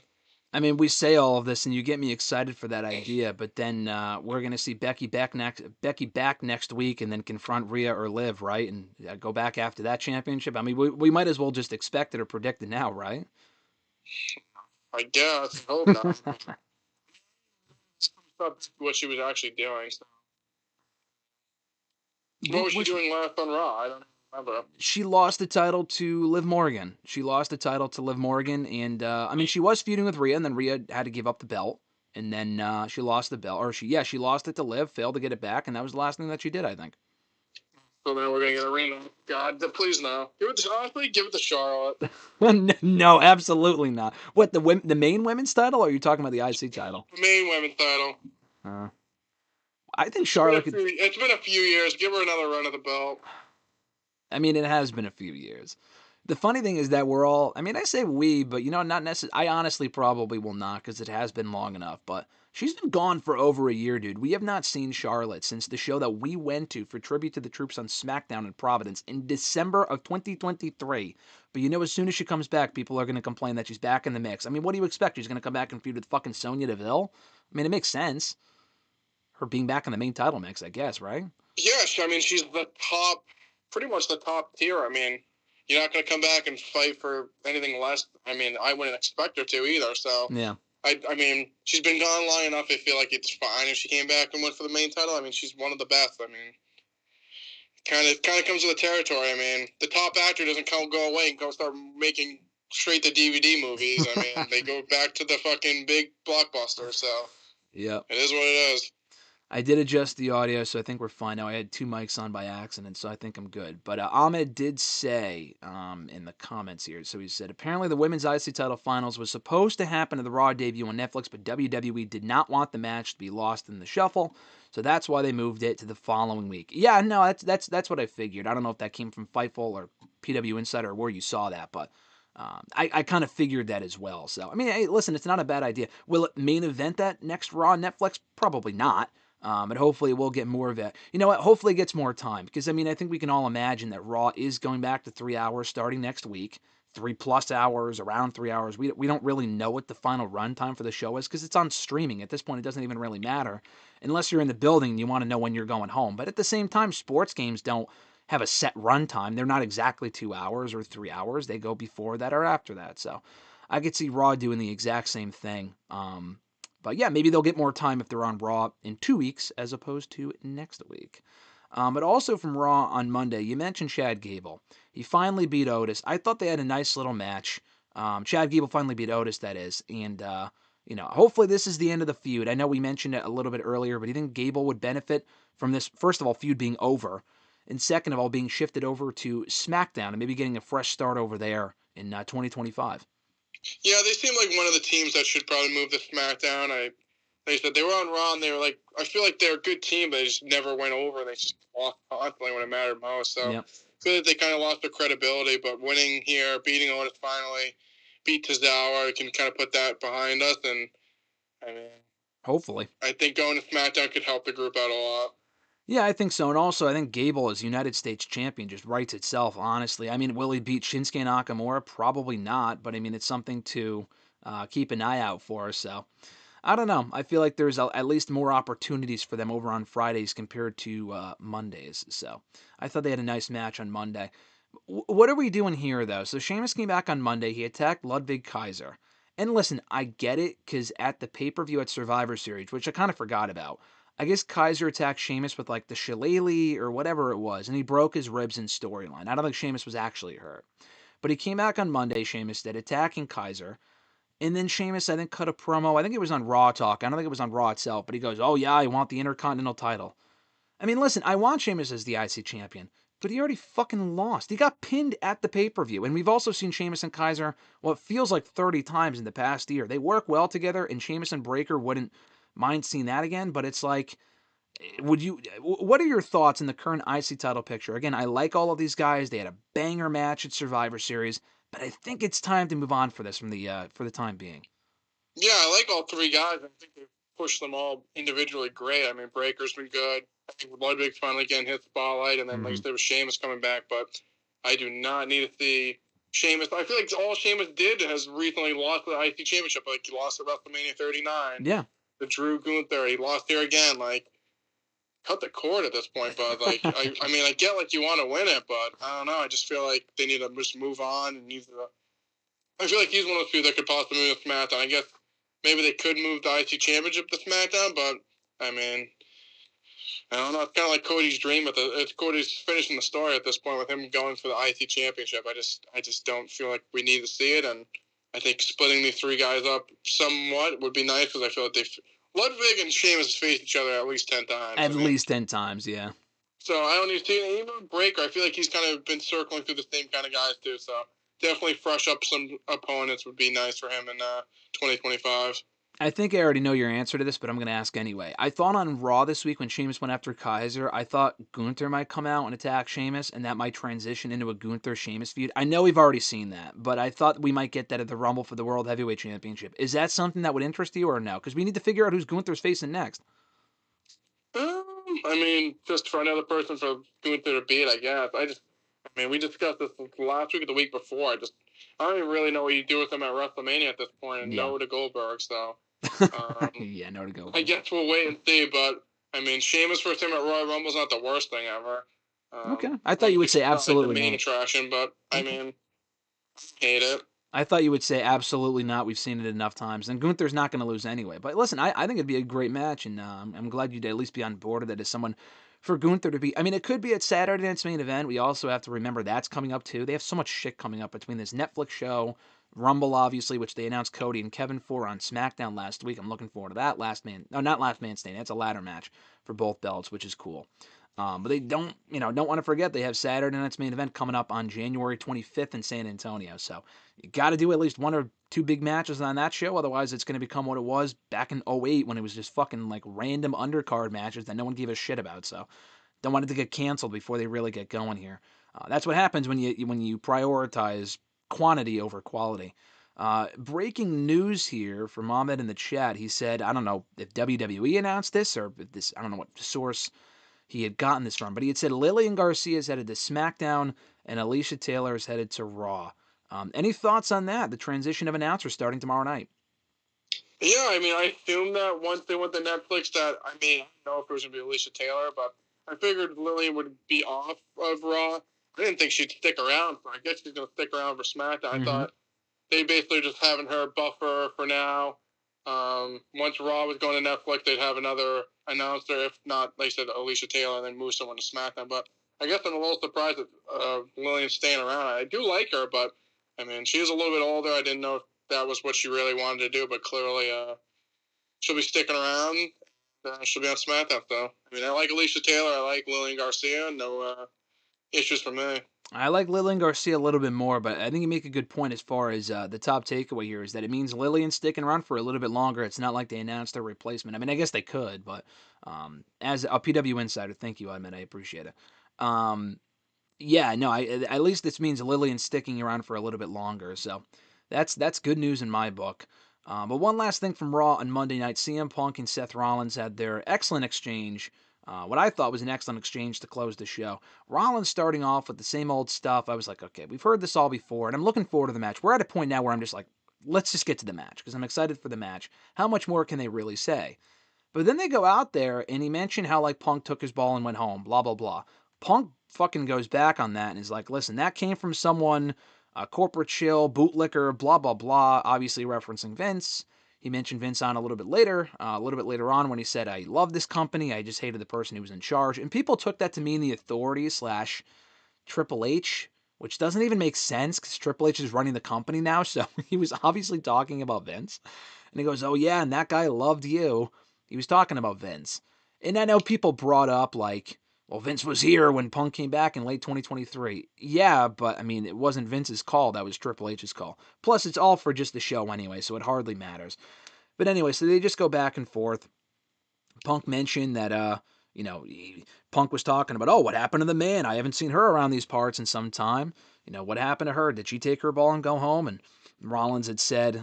I mean, we say all of this, and you get me excited for that idea. But then we're going to see Becky back next week, and then confront Rhea or Liv, right? And go back after that championship. I mean, we might as well just expect it or predict it now, right? I guess. I hope not. That's what she was actually doing. So. What was she doing last on Raw? I don't remember. She lost the title to Liv Morgan. And I mean, she was feuding with Rhea, and then Rhea had to give up the belt, and then she lost the belt, or she lost it to Liv, failed to get it back, and that was the last thing that she did, I think. So now we're gonna get a rematch. God, please no. Honestly, give it to Charlotte. No, absolutely not. What, the main women's title, or are you talking about the IC title? The main women's title. I think Charlotte could. It's been a few years. Give her another run of the belt. I mean, it has been a few years. The funny thing is that we're all, I mean, I say we, but, not necessarily. I honestly probably will not, because it has been long enough. But she's been gone for over a year, dude. We have not seen Charlotte since the show that we went to for Tribute to the Troops on SmackDown in Providence in December of 2023. But as soon as she comes back, people are going to complain that she's back in the mix. I mean, what do you expect? She's going to come back and feud with fucking Sonya Deville? I mean, it makes sense. Her being back in the main title mix, I guess, right? Yes, I mean, she's the top, pretty much the top tier. I mean, you're not going to come back and fight for anything less. I mean, I wouldn't expect her to either, so. Yeah. I mean, she's been gone long enough. I feel like it's fine if she came back and went for the main title. I mean, she's one of the best. I mean, kind of comes with the territory. I mean, the top actor doesn't go away and go start making straight to DVD movies. I mean, they go back to the fucking big blockbuster, so. Yep. It is what it is. I did adjust the audio, so I think we're fine now. I had two mics on by accident, so I think I'm good. But Ahmed did say in the comments here, so he said, apparently the women's IC title finals was supposed to happen at the Raw debut on Netflix, but WWE did not want the match to be lost in the shuffle, so that's why they moved it to the following week. Yeah, no, that's what I figured. I don't know if that came from Fightful or PW Insider or where you saw that, but I kind of figured that as well. So, I mean, hey, listen, it's not a bad idea. Will it main event that next Raw on Netflix? Probably not. And hopefully we'll get more of it. You know what? Hopefully it gets more time. Because, I mean, I think we can all imagine that Raw is going back to 3 hours starting next week. 3+ hours, around 3 hours. We don't really know what the final run time for the show is because it's on streaming. At this point, it doesn't even really matter. Unless you're in the building and you want to know when you're going home. But at the same time, sports games don't have a set run time. They're not exactly 2 hours or 3 hours. They go before that or after that. So I could see Raw doing the exact same thing. But yeah, maybe they'll get more time if they're on Raw in 2 weeks as opposed to next week. But also from Raw on Monday, you mentioned Chad Gable. He finally beat Otis. I thought they had a nice little match. Chad Gable finally beat Otis, that is. And, hopefully this is the end of the feud. I know we mentioned it a little bit earlier, but do you think Gable would benefit from this, first of all, feud being over, and second of all, being shifted over to SmackDown and maybe getting a fresh start over there in 2025? Yeah, they seem like one of the teams that should probably move to SmackDown. They said they were on Raw, and they were like, I feel like they're a good team, but they just never went over. They just lost constantly when it mattered most. So I feel like they kind of lost their credibility, but winning here, beating Otis finally, beat Tozawa, can kind of put that behind us. And, I mean, hopefully. I think going to SmackDown could help the group out a lot. Yeah, I think so. And also, I think Gable as United States champion just writes itself, honestly. I mean, will he beat Shinsuke Nakamura? Probably not, but I mean, it's something to keep an eye out for. So, I don't know. I feel like there's at least more opportunities for them over on Fridays compared to Mondays. So, I thought they had a nice match on Monday. What are we doing here, though? So, Sheamus came back on Monday. He attacked Ludwig Kaiser. And listen, I get it, because at the pay-per-view at Survivor Series, which I kind of forgot about, I guess Kaiser attacked Sheamus with like the shillelagh or whatever it was, and he broke his ribs in storyline. I don't think Sheamus was actually hurt. But he came back on Monday, Sheamus did, attacking Kaiser. And then Sheamus, I think, cut a promo. I think it was on Raw Talk. I don't think it was on Raw itself. But he goes, oh yeah, I want the Intercontinental title. I mean, listen, I want Sheamus as the IC champion. But he already fucking lost. He got pinned at the pay-per-view. And we've also seen Sheamus and Kaiser, well, it feels like 30 times in the past year. They work well together, and Sheamus and Breakker wouldn't mind seeing that again. But it's like, what are your thoughts in the current IC title picture? Again, I like all of these guys. They had a banger match at Survivor Series, but I think it's time to move on for this for the time being. Yeah, I like all three guys. I think they've pushed them all individually great. I mean, Breaker's been good. I think Ludwig's finally getting hit spotlight, and then like there was Sheamus coming back, but I do not need to see Sheamus. I feel like all Sheamus did has recently lost the IC Championship. Like, he lost at WrestleMania 39. Yeah. The Drew Gunther. He lost here again. Like, cut the cord at this point, but like, I mean, I get like you want to win it, but I don't know. I just feel like they need to just move on, and I feel like he's one of those people that could possibly move to SmackDown. I guess maybe they could move the IC Championship to SmackDown, but I mean, I don't know. It's kind of like Cody's dream. It's Cody's finishing the story at this point with him going for the IC Championship. I just don't feel like we need to see it, and I think splitting these three guys up somewhat would be nice because I feel like Ludwig and Sheamus face each other at least 10 times. At least 10 times, yeah. So I don't need to see it. Even Breaker, I feel like he's kind of been circling through the same kind of guys too. So definitely fresh up some opponents would be nice for him in 2025. I think I already know your answer to this, but I'm going to ask anyway. I thought on Raw this week when Sheamus went after Kaiser, I thought Gunther might come out and attack Sheamus, and that might transition into a Gunther-Sheamus feud. I know we've already seen that, but I thought we might get that at the Rumble for the World Heavyweight Championship. Is that something that would interest you or no? Because we need to figure out who's Gunther's facing next. I mean, just for another person for Gunther to beat, I guess. We discussed this last week or the week before. I don't even really know what you do with him at WrestleMania at this point, and no to Goldberg, so. Yeah, no to Goldberg. I guess we'll wait and see, but, I mean, Sheamus versus him at Royal Rumble's not the worst thing ever. Okay. I thought you would say absolutely not. The main not. attraction, but, I mean, I hate it. I thought you would say absolutely not. We've seen it enough times. And Gunther's not going to lose anyway. But listen, I think it'd be a great match, and I'm glad you'd at least be on board with it as someone for Gunther to be. I mean, it could be at Saturday night's main event. We also have to remember that's coming up too. They have so much shit coming up between this Netflix show, Rumble, obviously, which they announced Cody and Kevin for on SmackDown last week. I'm looking forward to that. Not Last Man Standing. That's a ladder match for both belts, which is cool. But they don't want to forget they have Saturday night's main event coming up on January 25th in San Antonio. So you got to do at least one or two big matches on that show. Otherwise, it's going to become what it was back in 2008 when it was just fucking like random undercard matches that no one gave a shit about. So don't want it to get canceled before they really get going here. That's what happens when you prioritize quantity over quality. Breaking news here from Ahmed in the chat. He said, I don't know if WWE announced this or if this, I don't know what source he had gotten this from, but he had said Lillian Garcia is headed to SmackDown and Alicia Taylor is headed to Raw. Any thoughts on that? The transition of announcers starting tomorrow night. Yeah, I mean, I assumed that once they went to Netflix that, I don't know if it was going to be Alicia Taylor, but I figured Lillian would be off of Raw. I didn't think she'd stick around, so I guess she's going to stick around for SmackDown. I thought they basically just having her buffer for now. Once Raw was going to Netflix, they'd have another announcer. If not, like I said, Alicia Taylor, and then move someone to SmackDown. But I guess I'm a little surprised that Lillian's staying around. I do like her, but, I mean, she is a little bit older. I didn't know if that was what she really wanted to do, but clearly she'll be sticking around. She'll be on SmackDown, though. I mean, I like Alicia Taylor. I like Lillian Garcia. No issues for me. I like Lillian Garcia a little bit more, but I think you make a good point as far as the top takeaway here is that it means Lillian's sticking around for a little bit longer. It's not like they announced their replacement. I mean, I guess they could, but as a PW insider, thank you, Ahmed. I appreciate it. At least this means Lillian's sticking around for a little bit longer, so that's good news in my book. But one last thing from Raw on Monday night, CM Punk and Seth Rollins had their excellent exchange. What I thought was an excellent exchange to close the show. Rollins starting off with the same old stuff. I was like, okay, we've heard this all before, and I'm looking forward to the match. We're at a point now where I'm just like, let's just get to the match, because I'm excited for the match. How much more can they really say? But then they go out there, and he mentioned how, like, Punk took his ball and went home, blah, blah, blah. Punk fucking goes back on that and is like, listen, that came from someone, a corporate shill, bootlicker, blah, blah, blah, obviously referencing Vince. He mentioned Vince on a little bit later on when he said, I love this company, I just hated the person who was in charge. And people took that to mean the authorities / Triple H, which doesn't even make sense because Triple H is running the company now, so he was obviously talking about Vince. And he goes, oh yeah, and that guy loved you. He was talking about Vince. And I know people brought up like, well, Vince was here when Punk came back in late 2023. Yeah, but, I mean, it wasn't Vince's call. That was Triple H's call. Plus, it's all for just the show anyway, so it hardly matters. But anyway, so they just go back and forth. Punk mentioned that, Punk was talking about, oh, what happened to the man? I haven't seen her around these parts in some time. What happened to her? Did she take her ball and go home? And Rollins had said,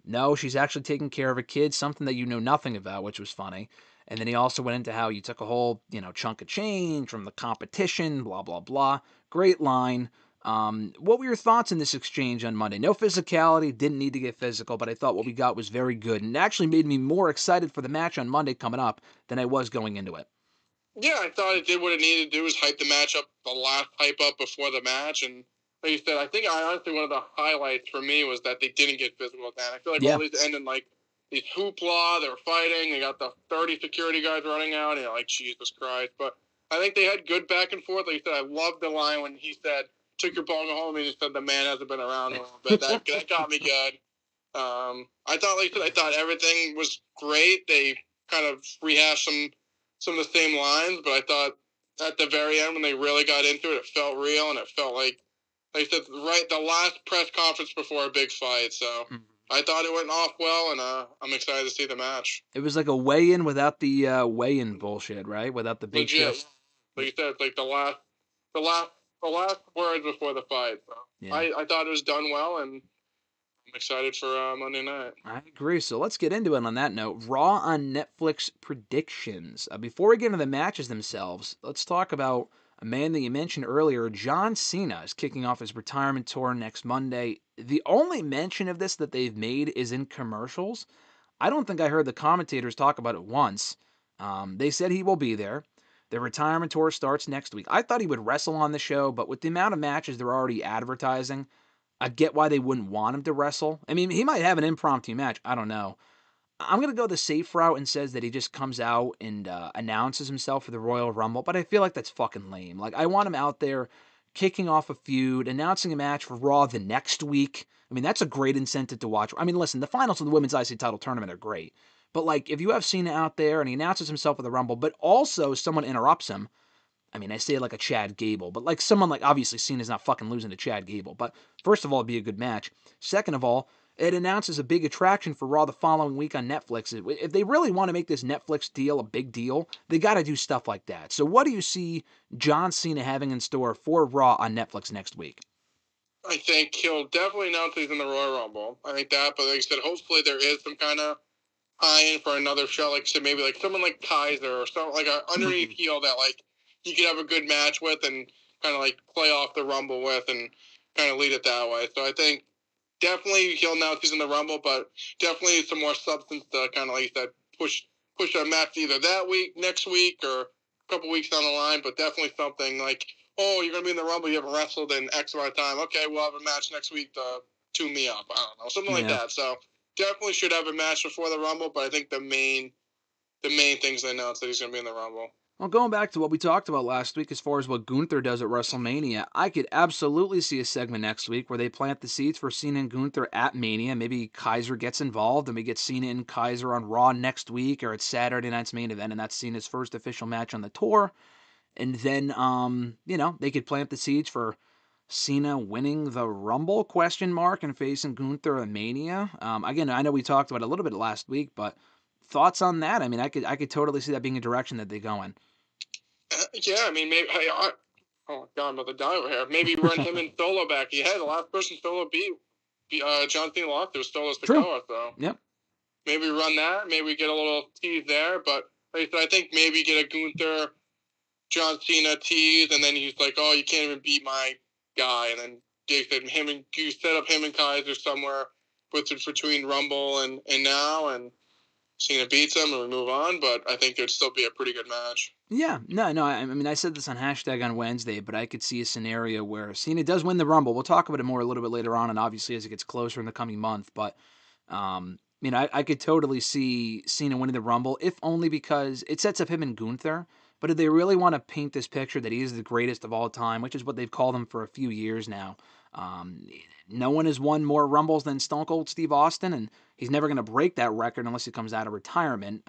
no, she's actually taking care of a kid, something that you know nothing about, which was funny. And then he also went into how you took a whole, chunk of change from the competition, blah, blah, blah. Great line. What were your thoughts in this exchange on Monday? No physicality, didn't need to get physical, but I thought what we got was very good. And it actually made me more excited for the match on Monday coming up than I was going into it. Yeah, I thought it did what it needed to do, was hype the match up, the last hype up before the match. And like you said, I think honestly one of the highlights for me was that they didn't get physical at that. I feel like all these ended like these hoopla, they were fighting, they got the 30 security guys running out, and you're like, Jesus Christ. But I think they had good back and forth. Like you said, I loved the line when he said, took your ball and go home, and he said the man hasn't been around in a little bit. That got me good. I thought everything was great. They kind of rehashed some of the same lines, but I thought at the very end when they really got into it felt real, and it felt like I said, right, the last press conference before a big fight. So I thought it went off well, and I'm excited to see the match. It was like a weigh-in without the weigh-in bullshit, right? Without the big Legit. shit. Like you said, it's like the last words before the fight. So Yeah. I thought it was done well, and I'm excited for Monday night. I agree. So let's get into it on that note. Raw on Netflix predictions. Before we get into the matches themselves, let's talk about a man that you mentioned earlier. John Cena is kicking off his retirement tour next Monday. The only mention of this that they've made is in commercials. I don't think I heard the commentators talk about it once. They said he will be there. The retirement tour starts next week. I thought he would wrestle on the show, but with the amount of matches they're already advertising, I get why they wouldn't want him to wrestle. I mean, he might have an impromptu match. I don't know. I'm going to go the safe route and says that he just comes out and announces himself for the Royal Rumble, but I feel like that's fucking lame. Like, I want him out there kicking off a feud, announcing a match for Raw the next week. I mean, that's a great incentive to watch. I mean, listen, the finals of the Women's IC title tournament are great, but like, if you have Cena out there and he announces himself for the Rumble, but also someone interrupts him, I mean, I say it like a Chad Gable, but like someone like, obviously Cena's not fucking losing to Chad Gable, but first of all, it'd be a good match. Second of all, it announces a big attraction for Raw the following week on Netflix. If they really want to make this Netflix deal a big deal, they got to do stuff like that. So what do you see John Cena having in store for Raw on Netflix next week? I think he'll definitely announce he's in the Royal Rumble. I think that, but like I said, hopefully there is some kind of tie-in for another show, like so maybe like someone like Kaiser or something like an underneath heel that like he could have a good match with and kind of like play off the Rumble with and kind of lead it that way. So I think definitely he'll announce he's in the Rumble, but definitely some more substance to kind of like you said push a match either that week, next week, or a couple weeks down the line. But definitely something like, oh, you're gonna be in the Rumble, you haven't wrestled in X amount of time. Okay, we'll have a match next week to tune me up. I don't know, something like that. So definitely should have a match before the Rumble, but I think the main things they announced that he's gonna be in the Rumble. Well, going back to what we talked about last week as far as what Gunther does at WrestleMania, I could absolutely see a segment next week where they plant the seeds for Cena and Gunther at Mania. Maybe Kaiser gets involved and we get Cena and Kaiser on Raw next week, or it's Saturday night's main event and that's Cena's first official match on the tour. And then, they could plant the seeds for Cena winning the Rumble, ? And facing Gunther at Mania. Again, I know we talked about it a little bit last week, but thoughts on that? I mean, I could totally see that being a direction that they go in. Yeah, I mean, maybe. Oh God, I'm about to die over here. Maybe run him and Solo back. Yeah, the last person Solo beat John Cena lost to Solo Sikoa. So yep. Maybe run that. Maybe get a little tease there. But like I said, I think maybe get a Gunther, John Cena tease, and then he's like, "Oh, you can't even beat my guy." And then they said you set up him and Kaiser somewhere between Rumble and now, and Cena beats him, and we move on. But I think there'd still be a pretty good match. Yeah, no. I mean, I said this on hashtag on Wednesday, but I could see a scenario where Cena does win the Rumble. We'll talk about it more a little bit later on, and obviously as it gets closer in the coming month. But, I could totally see Cena winning the Rumble, if only because it sets up him and Gunther. But if they really want to paint this picture that he is the greatest of all time, which is what they've called him for a few years now, no one has won more Rumbles than Stone Cold Steve Austin, and he's never going to break that record unless he comes out of retirement.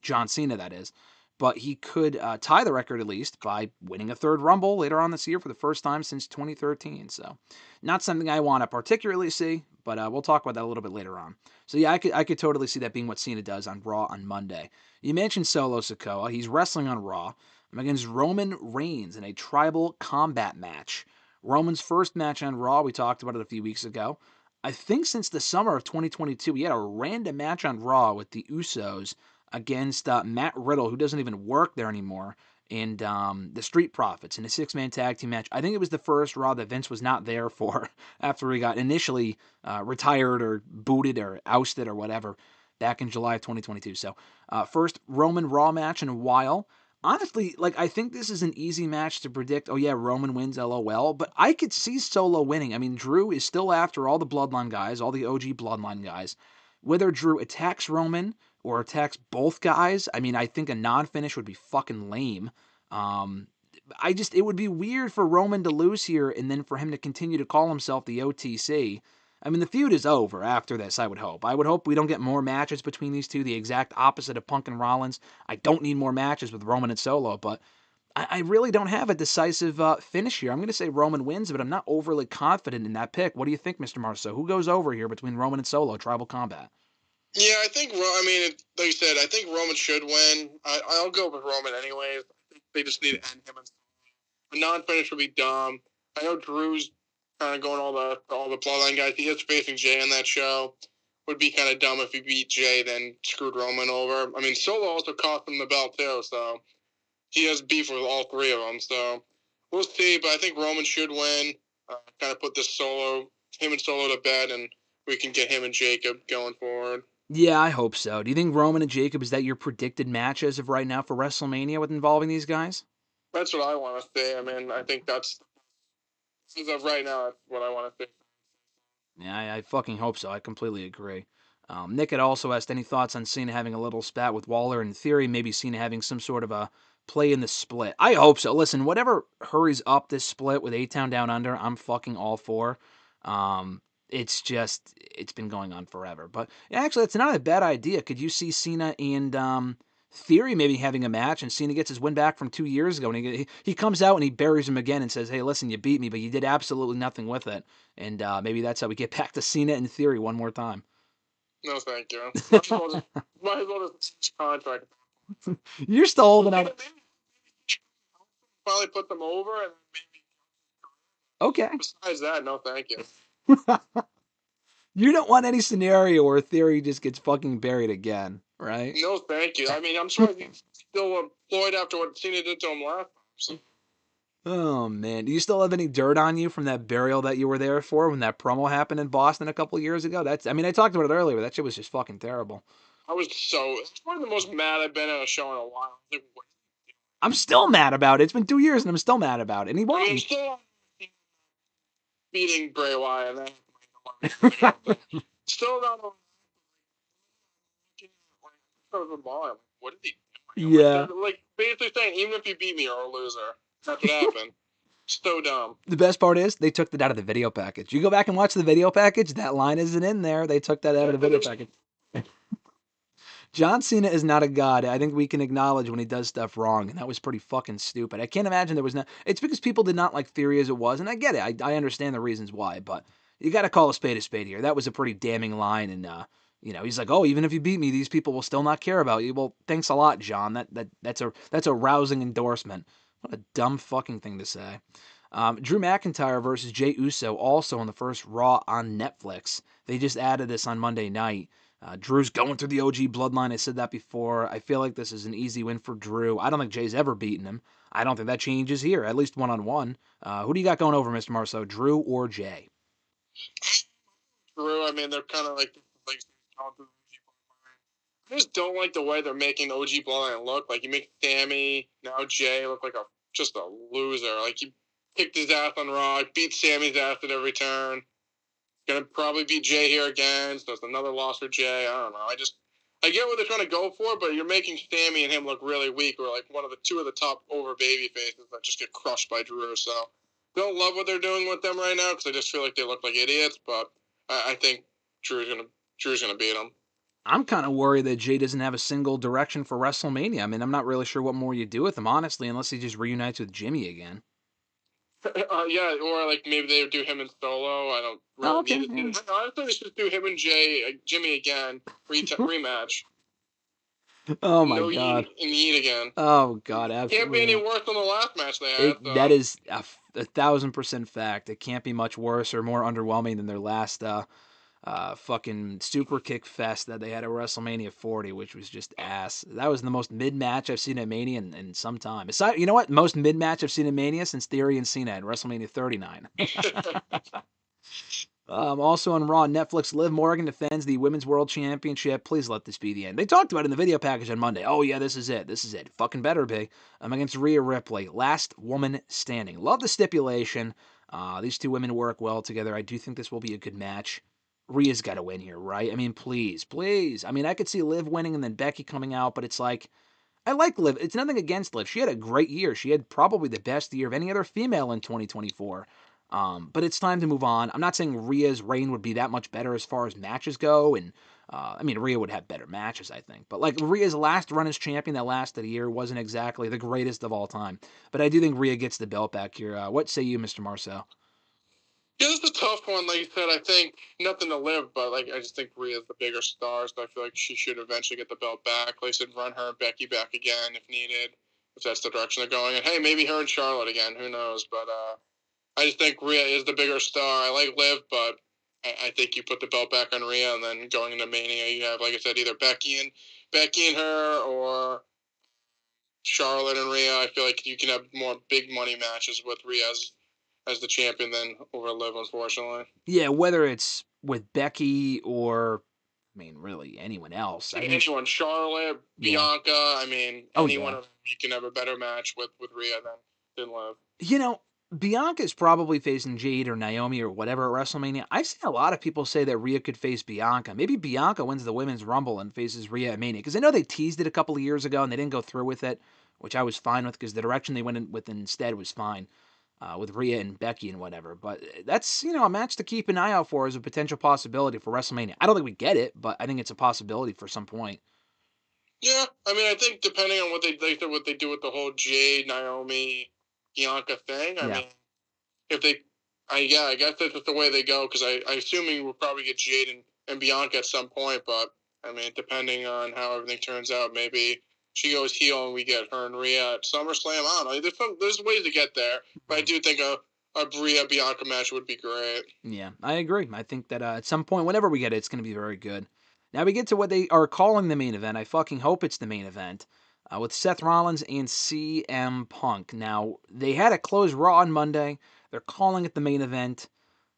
John Cena, that is. But he could tie the record at least by winning a third Rumble later on this year for the first time since 2013. So not something I want to particularly see, but we'll talk about that a little bit later on. So yeah, I could totally see that being what Cena does on Raw on Monday. You mentioned Solo Sikoa. He's wrestling on Raw against Roman Reigns in a tribal combat match. Roman's first match on Raw, we talked about it a few weeks ago. I think since the summer of 2022, he had a random match on Raw with the Usos against Matt Riddle, who doesn't even work there anymore, and the Street Profits in a six-man tag team match. I think it was the first Raw that Vince was not there for after he got initially retired or booted or ousted or whatever back in July of 2022. So first Roman Raw match in a while. Honestly, I think this is an easy match to predict. Oh yeah, Roman wins, LOL. But I could see Solo winning. I mean, Drew is still after all the Bloodline guys, all the OG Bloodline guys. Whether Drew attacks Roman or attacks both guys, I mean, I think a non-finish would be fucking lame. It would be weird for Roman to lose here and then for him to continue to call himself the OTC. I mean, the feud is over after this, I would hope. I would hope we don't get more matches between these two, the exact opposite of Punk and Rollins. I don't need more matches with Roman and Solo, but I really don't have a decisive finish here. I'm going to say Roman wins, but I'm not overly confident in that pick. What do you think, Mr. Marceau? Who goes over here between Roman and Solo, Tribal Combat? Yeah, I think, like you said, I think Roman should win. I'll go with Roman anyways. I think they just need to end him. A non-finish would be dumb. I know Drew's kind of going all the bloodline guys. He is facing Jay on that show. Would be kind of dumb if he beat Jay, then screwed Roman over. I mean, Solo also cost him the belt too, so he has beef with all three of them. So we'll see, but I think Roman should win. Kind of put him and Solo to bed, and we can get him and Jacob going forward. Yeah, I hope so. Do you think Roman and Jacob, is that your predicted match as of right now for WrestleMania with involving these guys? That's what I want to see. I mean, I think that's, as of right now, that's what I want to see. Yeah, I fucking hope so. I completely agree. Nick had also asked any thoughts on Cena having a little spat with Waller. In theory, maybe Cena having some sort of a play in the split. I hope so. Listen, whatever hurries up this split with A-Town Down Under, I'm fucking all for. It's been going on forever. But actually, it's not a bad idea. Could you see Cena and Theory maybe having a match, and Cena gets his win back from 2 years ago, and he comes out and he buries him again and says, hey, listen, you beat me, but you did absolutely nothing with it. And maybe that's how we get back to Cena and Theory one more time. No, thank you. Might as well just contract. You're still holding out. Finally put them over, and maybe. Okay. Besides that, no, thank you. You don't want any scenario where Theory just gets fucking buried again, right? No, thank you. I mean, I'm sure he's still employed after what Cena did to him last time. So. Oh, man. Do you still have any dirt on you from that burial that you were there for when that promo happened in Boston a couple of years ago? I talked about it earlier, but that shit was just fucking terrible. It's one of the most mad I've been at a show in a while. I'm still mad about it. It's been 2 years and I'm still mad about it. And he won. I'm still beating Bray Wyatt. Still not on. What did he do? Yeah. Like, basically saying, even if you beat me, you're a loser. That's what happened. So dumb. The best part is they took that out of the video package. You go back and watch the video package, that line isn't in there. They took that out of the video package. John Cena is not a god. I think we can acknowledge when he does stuff wrong, and that was pretty fucking stupid. I can't imagine there was not. It's because people did not like Theory as it was, and I get it. I understand the reasons why, but you got to call a spade here. That was a pretty damning line, and he's like, oh, even if you beat me, these people will still not care about you. Well, thanks a lot, John. That's a rousing endorsement. What a dumb fucking thing to say. Drew McIntyre versus Jey Uso, also on the first Raw on Netflix. They just added this on Monday night. Drew's going through the OG bloodline. I said that before. I feel like this is an easy win for Drew. I don't think Jay's ever beaten him. I don't think that changes here, at least one-on-one. Who do you got going over, Mr. Marceau, Drew or Jay? Drew, I mean, they're kind of like I just don't like the way they're making the OG bloodline look. Like, you make Sammy, now Jay, look like just a loser. Like, he kicked his ass on Raw, beat Sammy's ass at every turn. Gonna probably beat Jay here again, so it's another loss for Jay. I don't know. I get what they're trying to go for, but you're making Sammy and him look really weak. We're like two of the top over baby faces that just get crushed by Drew. So don't love what they're doing with them right now because I just feel like they look like idiots. But I think Drew's gonna beat them. I'm kind of worried that Jay doesn't have a single direction for WrestleMania. I mean, I'm not really sure what more you do with him, honestly, unless he just reunites with Jimmy again. Yeah, or like maybe they would do him and Solo. I don't really need it. Honestly, they should do him and Jimmy again, rematch. Oh my God! And Yeet again. Oh God! Absolutely. Can't be any worse than the last match they had. That is 1,000% fact. It can't be much worse or more underwhelming than their last fucking super kick fest that they had at WrestleMania 40, which was just ass. That was the most mid-match I've seen at Mania in some time. You know what? Most mid-match I've seen at Mania since Theory and Cena at WrestleMania 39. Also on Raw, Netflix, Liv Morgan defends the Women's World Championship. Please let this be the end. They talked about it in the video package on Monday. Oh yeah, this is it. Fucking better be. Against Rhea Ripley, last woman standing. Love the stipulation. These two women work well together. I do think this will be a good match. Rhea's got to win here, right? I mean, please. I mean, I could see Liv winning and then Becky coming out, but it's like, I like Liv. It's nothing against Liv. She had a great year. She had probably the best year of any other female in 2024. But it's time to move on. I'm not saying Rhea's reign would be that much better as far as matches go, and I mean, Rhea would have better matches, I think. But like Rhea's last run as champion that lasted a year wasn't exactly the greatest of all time. But I do think Rhea gets the belt back here. What say you, Mr. Marceau? Yeah, this is a tough one. Like you said, I think nothing to live, but like I just think Rhea's the bigger star, so I feel like she should eventually get the belt back. Like I said, run her and Becky back again if needed, if that's the direction they're going. And hey, maybe her and Charlotte again. Who knows? But I just think Rhea is the bigger star. I like Liv, but I think you put the belt back on Rhea, and then going into Mania, you have, like I said, either Becky and her, or Charlotte and Rhea. I feel like you can have more big money matches with Rhea as the champion than over Liv, unfortunately. Yeah, whether it's with Becky or, I mean, really anyone else. Anyone, Charlotte, Bianca. I mean, anyone of them, you can have a better match with Rhea than Liv. You know, Bianca's probably facing Jade or Naomi or whatever at WrestleMania. I've seen a lot of people say that Rhea could face Bianca. Maybe Bianca wins the Women's Rumble and faces Rhea at Mania. Because I know they teased it a couple of years ago and they didn't go through with it, which I was fine with because the direction they went in with instead was fine with Rhea and Becky and whatever. But that's, a match to keep an eye out for as a potential possibility for WrestleMania. I don't think we get it, but I think it's a possibility for some point. Yeah, I mean, I think depending on what they do with the whole Jade, Naomi, Bianca thing. I mean, if they, I guess that's just the way they go, because I assuming we'll probably get Jade and Bianca at some point, but I mean, depending on how everything turns out, maybe she goes heel and we get her and Rhea at SummerSlam. I don't know. There's ways to get there, but I do think a Rhea Bianca match would be great. Yeah, I agree. I think that at some point, whenever we get it, it's going to be very good. Now we get to what they are calling the main event. I fucking hope it's the main event. With Seth Rollins and CM Punk. Now, they had a closed Raw on Monday. They're calling it the main event.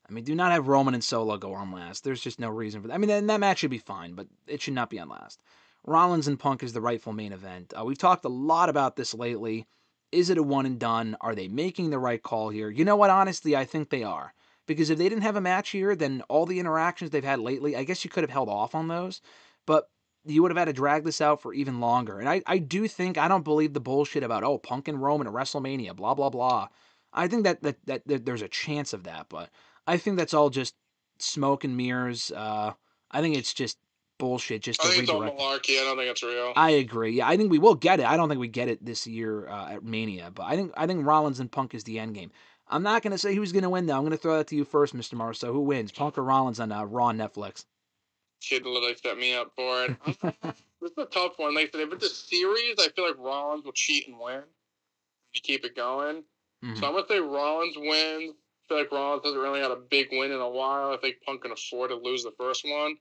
I mean, do not have Roman and Solo go on last. There's just no reason for that. I mean, that match should be fine, but it should not be on last. Rollins and Punk is the rightful main event. We've talked a lot about this lately. Is it a one and done? Are they making the right call here? You know what? Honestly, I think they are. Because if they didn't have a match here, then all the interactions they've had lately, I guess you could have held off on those. But you would have had to drag this out for even longer. And I do think, I don't believe the bullshit about, Punk and Roman at WrestleMania, blah, blah, blah. I think that there's a chance of that, but I think that's all just smoke and mirrors. I think it's just bullshit. I think it's all malarkey. I don't think it's real. I agree. Yeah, I think we will get it. I don't think we get it this year at Mania, but I think Rollins and Punk is the end game. I'm not going to say who's going to win, though. I'm going to throw that to you first, Mr. Marceau. Who wins, Punk or Rollins on Raw and Netflix? Kid literally set me up for it. This is a tough one. Like I said, if it's a series, I feel like Rollins will cheat and win to keep it going. Mm-hmm. So I'm going to say Rollins wins. I feel like Rollins hasn't really had a big win in a while. I think Punk can afford to lose the first one.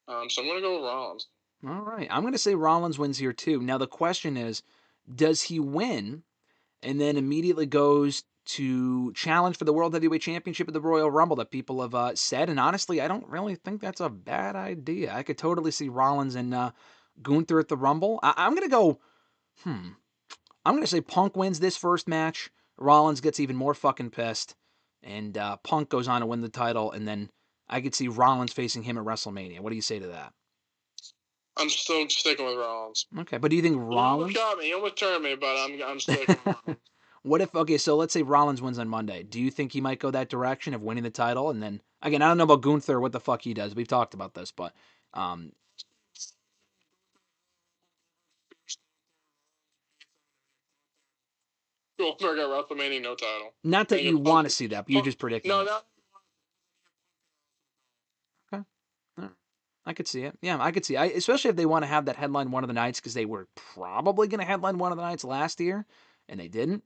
So I'm going to go with Rollins. All right. I'm going to say Rollins wins here, too. Now, the question is, does he win and then immediately goes to challenge for the World Heavyweight Championship at the Royal Rumble that people have said? And honestly, I don't really think that's a bad idea. I could totally see Rollins and Gunther at the Rumble. I'm going to go, I'm going to say Punk wins this first match. Rollins gets even more fucking pissed. And Punk goes on to win the title. And then I could see Rollins facing him at WrestleMania. What do you say to that? I'm still sticking with Rollins. Okay, but do you think Rollins... You almost got me. You almost turned me, but I'm sticking with Rollins. What if, so let's say Rollins wins on Monday. Do you think he might go that direction of winning the title? And then, again, I don't know about Gunther, what the fuck he does. We've talked about this, but... Goldberg at WrestleMania, no title. Not that you want to see that, but you're just predicting. No, no. Okay. I could see it. Yeah, I could see it. Especially if they want to have that headline one of the nights, because they were probably going to headline one of the nights last year, and they didn't.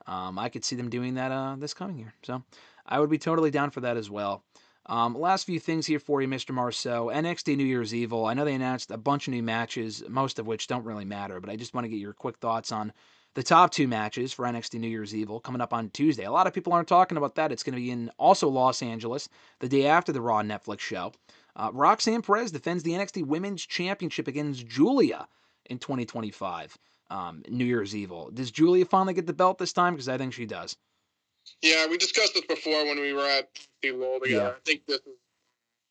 I could see them doing that this coming year. So I would be totally down for that as well. Last few things here for you, Mr. Marceau. NXT New Year's Evil. I know they announced a bunch of new matches, most of which don't really matter, but I just want to get your quick thoughts on the top two matches for NXT New Year's Evil coming up on Tuesday. A lot of people aren't talking about that. It's going to be in also Los Angeles, the day after the Raw Netflix show. Roxanne Perez defends the NXT Women's Championship against Julia in 2025. New Year's Evil. Does Julia finally get the belt this time? Because I think she does. Yeah, we discussed this before when we were at Low together. Yeah. I think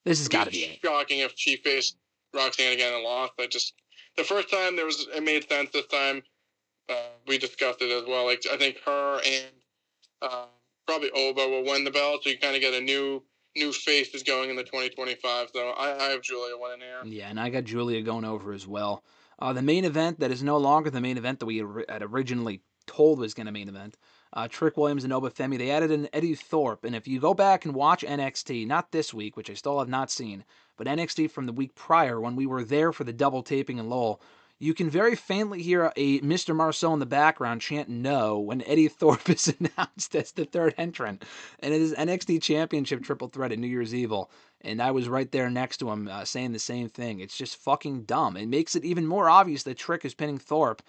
this has got to be shocking if she faced Roxanne again and lost. The first time it made sense. This time we discussed it as well. Like I think her and probably Oba will win the belt, so you kind of get a new new faith is going into 2025. So I have Julia winning here. Yeah, and I got Julia going over as well. The main event that is no longer the main event that we had originally told was going to main event. Trick Williams and Oba Femi, they added in Eddie Thorpe. And if you go back and watch NXT, not this week, which I still have not seen, but NXT from the week prior when we were there for the double taping in Lowell, you can very faintly hear a Mr. Marceau in the background chant no when Eddie Thorpe is announced as the third entrant. And it is NXT Championship Triple Threat at New Year's Evil. And I was right there next to him saying the same thing. It's just fucking dumb. It makes it even more obvious that Trick is pinning Thorpe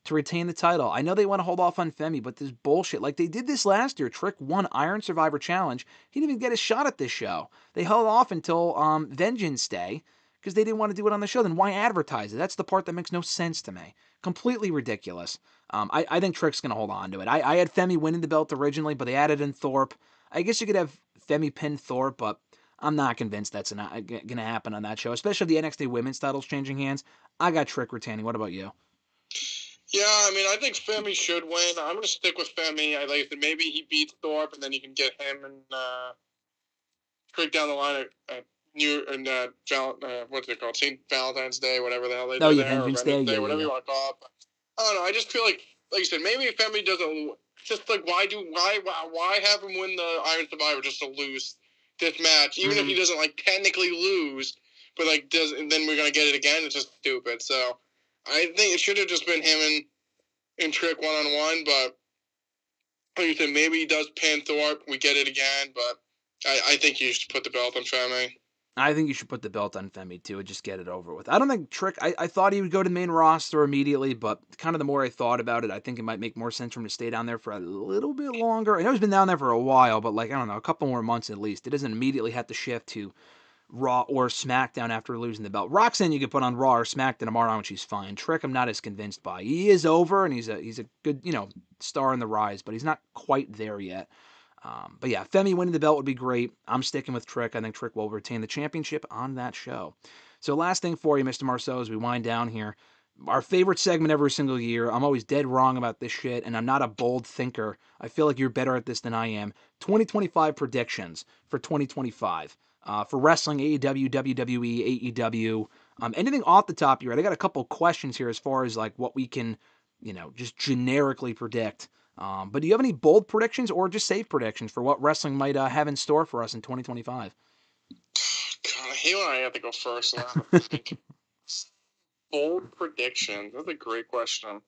to retain the title. I know they want to hold off on Femi, but this bullshit. Like they did this last year. Trick won Iron Survivor Challenge. He didn't even get a shot at this show. They held off until Vengeance Day because they didn't want to do it on the show. Then why advertise it? That's the part that makes no sense to me. Completely ridiculous. I think Trick's going to hold on to it. I had Femi winning the belt originally, but they added in Thorpe. I guess you could have Femi pin Thorpe, but I'm not convinced that's going to happen on that show, especially if the NXT women's title's changing hands. I got Trick retaining. What about you? Yeah, I mean, I think Femi should win. I'm going to stick with Femi. I like that maybe he beats Thorpe, and then you can get him and Trick down the line at what's it called? St. Valentine's Day, whatever the hell they do there. Vengeance Day, whatever you want to call it. But, I don't know. I just feel like you said, maybe if Femi doesn't, just like why have him win the Iron Survivor just to lose this match, even if he doesn't like technically lose, but like and then we're gonna get it again. It's just stupid. So I think it should have just been him and Trick 1-on-1. But like you said, maybe he does pin Thorpe. We get it again. But I think you should put the belt on Femi. I think you should put the belt on Femi, too, and just get it over with. I don't think Trick... I thought he would go to the main roster immediately, but kind of the more I thought about it, I think it might make more sense for him to stay down there for a little bit longer. I know he's been down there for a while, but, like, I don't know, a couple more months at least. It doesn't immediately have to shift to Raw or SmackDown after losing the belt. Roxanne you could put on Raw or SmackDown tomorrow, and she's fine. Trick I'm not as convinced by. He is over, and he's a good, star in the rise, but he's not quite there yet. But yeah, Femi winning the belt would be great. I'm sticking with Trick. I think Trick will retain the championship on that show. So last thing for you, Mr. Marceau, as we wind down here. Our favorite segment every single year. I'm always dead wrong about this shit, and I'm not a bold thinker. I feel like you're better at this than I am. 2025 predictions for 2025. For wrestling, AEW, WWE, AEW. Anything off the top of your head? I got a couple questions here as far as like what we can, just generically predict. But do you have any bold predictions or just safe predictions for what wrestling might have in store for us in 2025? God, I hate when I have to go first. Bold predictions. That's a great question.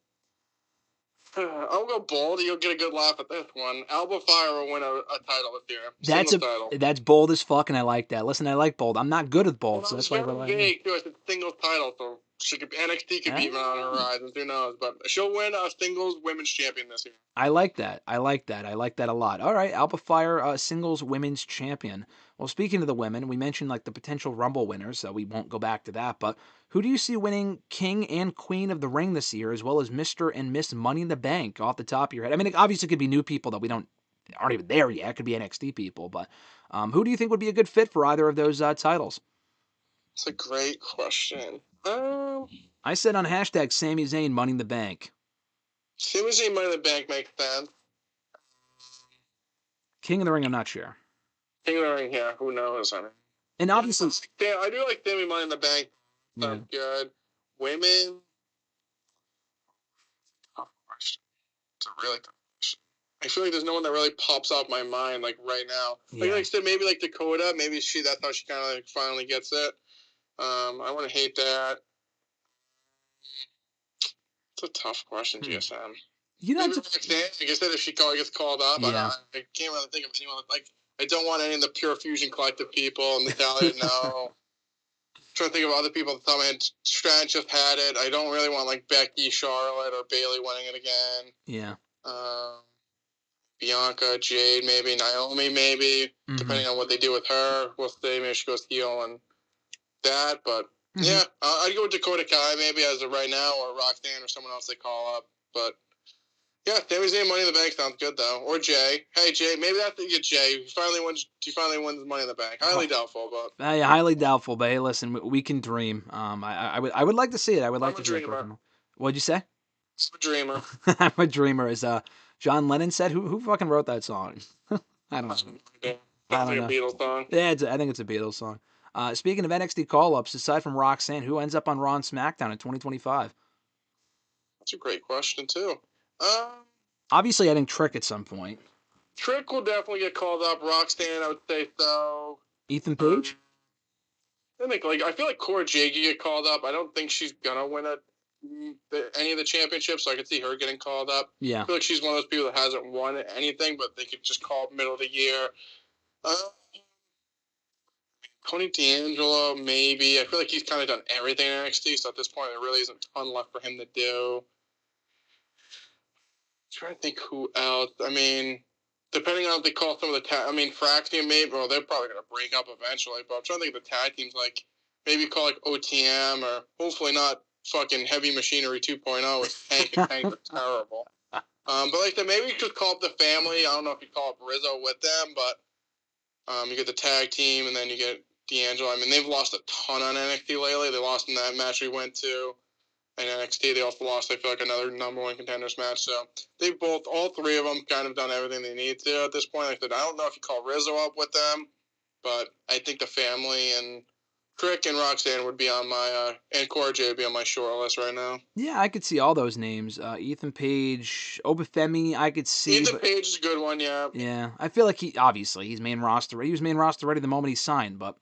I'll go bold. You'll get a good laugh at this one. Alba Fire will win a title this year. That's bold as fuck, and I like that. Listen, I like bold. I'm not good at bold, so that's why I like it. It's a singles title, so NXT could be even on her horizon. Who knows? But she'll win a singles women's champion this year. I like that. I like that a lot. All right, Alba Fire, singles women's champion. Well, speaking of the women, we mentioned like the potential Rumble winners, so we won't go back to that. But who do you see winning King and Queen of the Ring this year, as well as Mr. and Miss Money in the Bank off the top of your head? I mean, it obviously could be new people that aren't even there yet. It could be NXT people, but who do you think would be a good fit for either of those titles? It's a great question. I said on hashtag Sami Zayn Money in the Bank. Sami Zayn Money in the Bank makes sense. King of the Ring, I'm not sure. King of the Ring, yeah, who knows? I mean, and obviously, I do like Sami Money in the Bank. Sounds good. Women. Tough question. It's a really tough question. I feel like there's no one that really pops off my mind like right now. Like I said, maybe like Dakota. Maybe that's how she kind of like finally gets it. I want to hate that. It's a tough question, GSM. Maybe Roxanne, like I said, if she gets called up, I can't really think of anyone. Like, I don't want any of the Pure Fusion Collective people. Natalia, no. I'm trying to think of other people at the top of my head. Strand just had it. I don't really want like Becky, Charlotte, or Bayley winning it again. Yeah. Bianca, Jade, maybe Naomi, maybe depending on what they do with her. We'll see. Maybe she goes heel and that, but. Yeah, I'd go with Dakota Kai maybe as of right now, or Roxanne or someone else they call up. But yeah, Sami Zayn Money in the Bank sounds good though. Or Jay. Hey Jay, maybe that's Jay. He finally wins Money in the Bank. Highly doubtful, but highly doubtful. But hey, listen, we can dream. I would like to see it. I would like to see it. What'd you say? I'm a dreamer. I'm a dreamer, as John Lennon said. Who fucking wrote that song? I don't know. Sounds like don't a know. Beatles song. Yeah, I think it's a Beatles song. Speaking of NXT call-ups, aside from Roxanne, who ends up on Raw and SmackDown in 2025? That's a great question, too. Obviously, I think Trick at some point. Trick will definitely get called up. Roxanne, I would say so. Ethan Page? I feel like Cora Jade could get called up. I don't think she's gonna win any of the championships, so I could see her getting called up. Yeah. I feel like she's one of those people that hasn't won anything, but they could just call middle of the year. Tony D'Angelo, maybe. I feel like he's kind of done everything in NXT, so at this point, there really isn't a ton left for him to do. I'm trying to think who else. I mean, depending on if they call some of the Fraxium maybe, well, they're probably going to break up eventually, but I'm trying to think of the tag teams, like, maybe call, like, OTM, or hopefully not fucking Heavy Machinery 2.0 with Hank, and Hank are terrible. But like I said, maybe you could call up the family. I don't know if you call up Rizzo with them, but you get the tag team, and then you get D'Angelo. I mean, they've lost a ton on NXT lately. They lost in that match we went to. In NXT, they also lost, I feel like, another number one contenders match. So they've all three of them, kind of done everything they need to at this point. Like I said, I don't know if you call Rizzo up with them, but I think the family and Trick and Roxanne would be on my, and Cora Jade would be on my short list right now. Yeah, I could see all those names. Ethan Page, Obafemi, I could see. Ethan Page is a good one, yeah. Yeah, I feel like he's main roster. He was main roster ready the moment he signed, but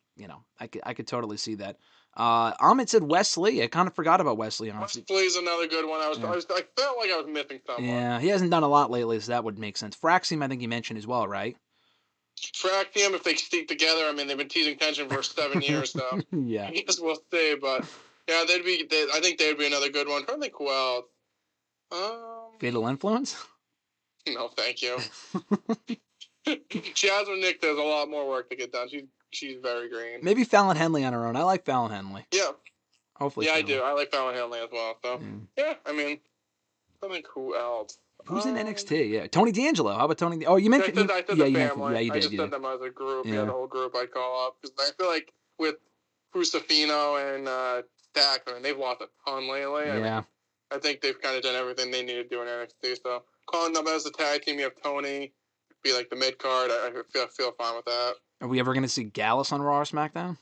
I could totally see that. Ahmed said Wesley. I kind of forgot about Wesley. Honestly. Wesley's another good one. I felt like I was missing someone. Yeah, he hasn't done a lot lately, so that would make sense. Fraxium, I think you mentioned as well, right? Fraxium, if they stick together, I mean, they've been teasing tension for 7 years, so yeah, I guess we'll see. But yeah, I think they'd be another good one. I don't think who else. Fatal Influence. No, thank you. Jasmine Nick does a lot more work to get done. She's very green. Maybe Fallon Henley on her own. I like Fallon Henley. Yeah. Hopefully. Yeah, Fallon. I do. I like Fallon Henley as well. So yeah, I mean, I think who else? Who's in NXT? Yeah, Tony D'Angelo. How about Tony? Oh, you mentioned. I said the family. Yeah, you did. I just said them as a group. Yeah, the whole group I'd call up because I feel like with Fusafino and Dak, I mean, they've lost a ton lately. Yeah. I think they've kind of done everything they need to do in NXT. So calling them as the tag team, you have Tony, be like the mid card. I feel fine with that. Are we ever going to see Gallus on Raw or SmackDown?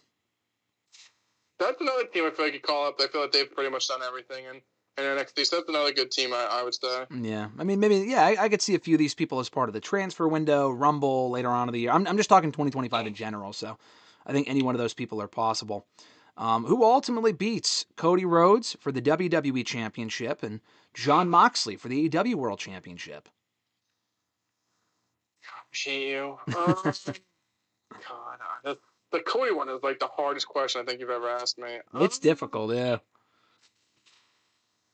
That's another team I feel like you call up. I feel like they've pretty much done everything in NXT. So that's another good team, I would say. Yeah. I mean, maybe, yeah, I could see a few of these people as part of the transfer window, Rumble later on in the year. I'm just talking 2025 in general, so I think any one of those people are possible. Who ultimately beats Cody Rhodes for the WWE Championship and Jon Moxley for the AEW World Championship? Appreciate you. God, the Cody one is like the hardest question I think you've ever asked me. It's difficult, yeah.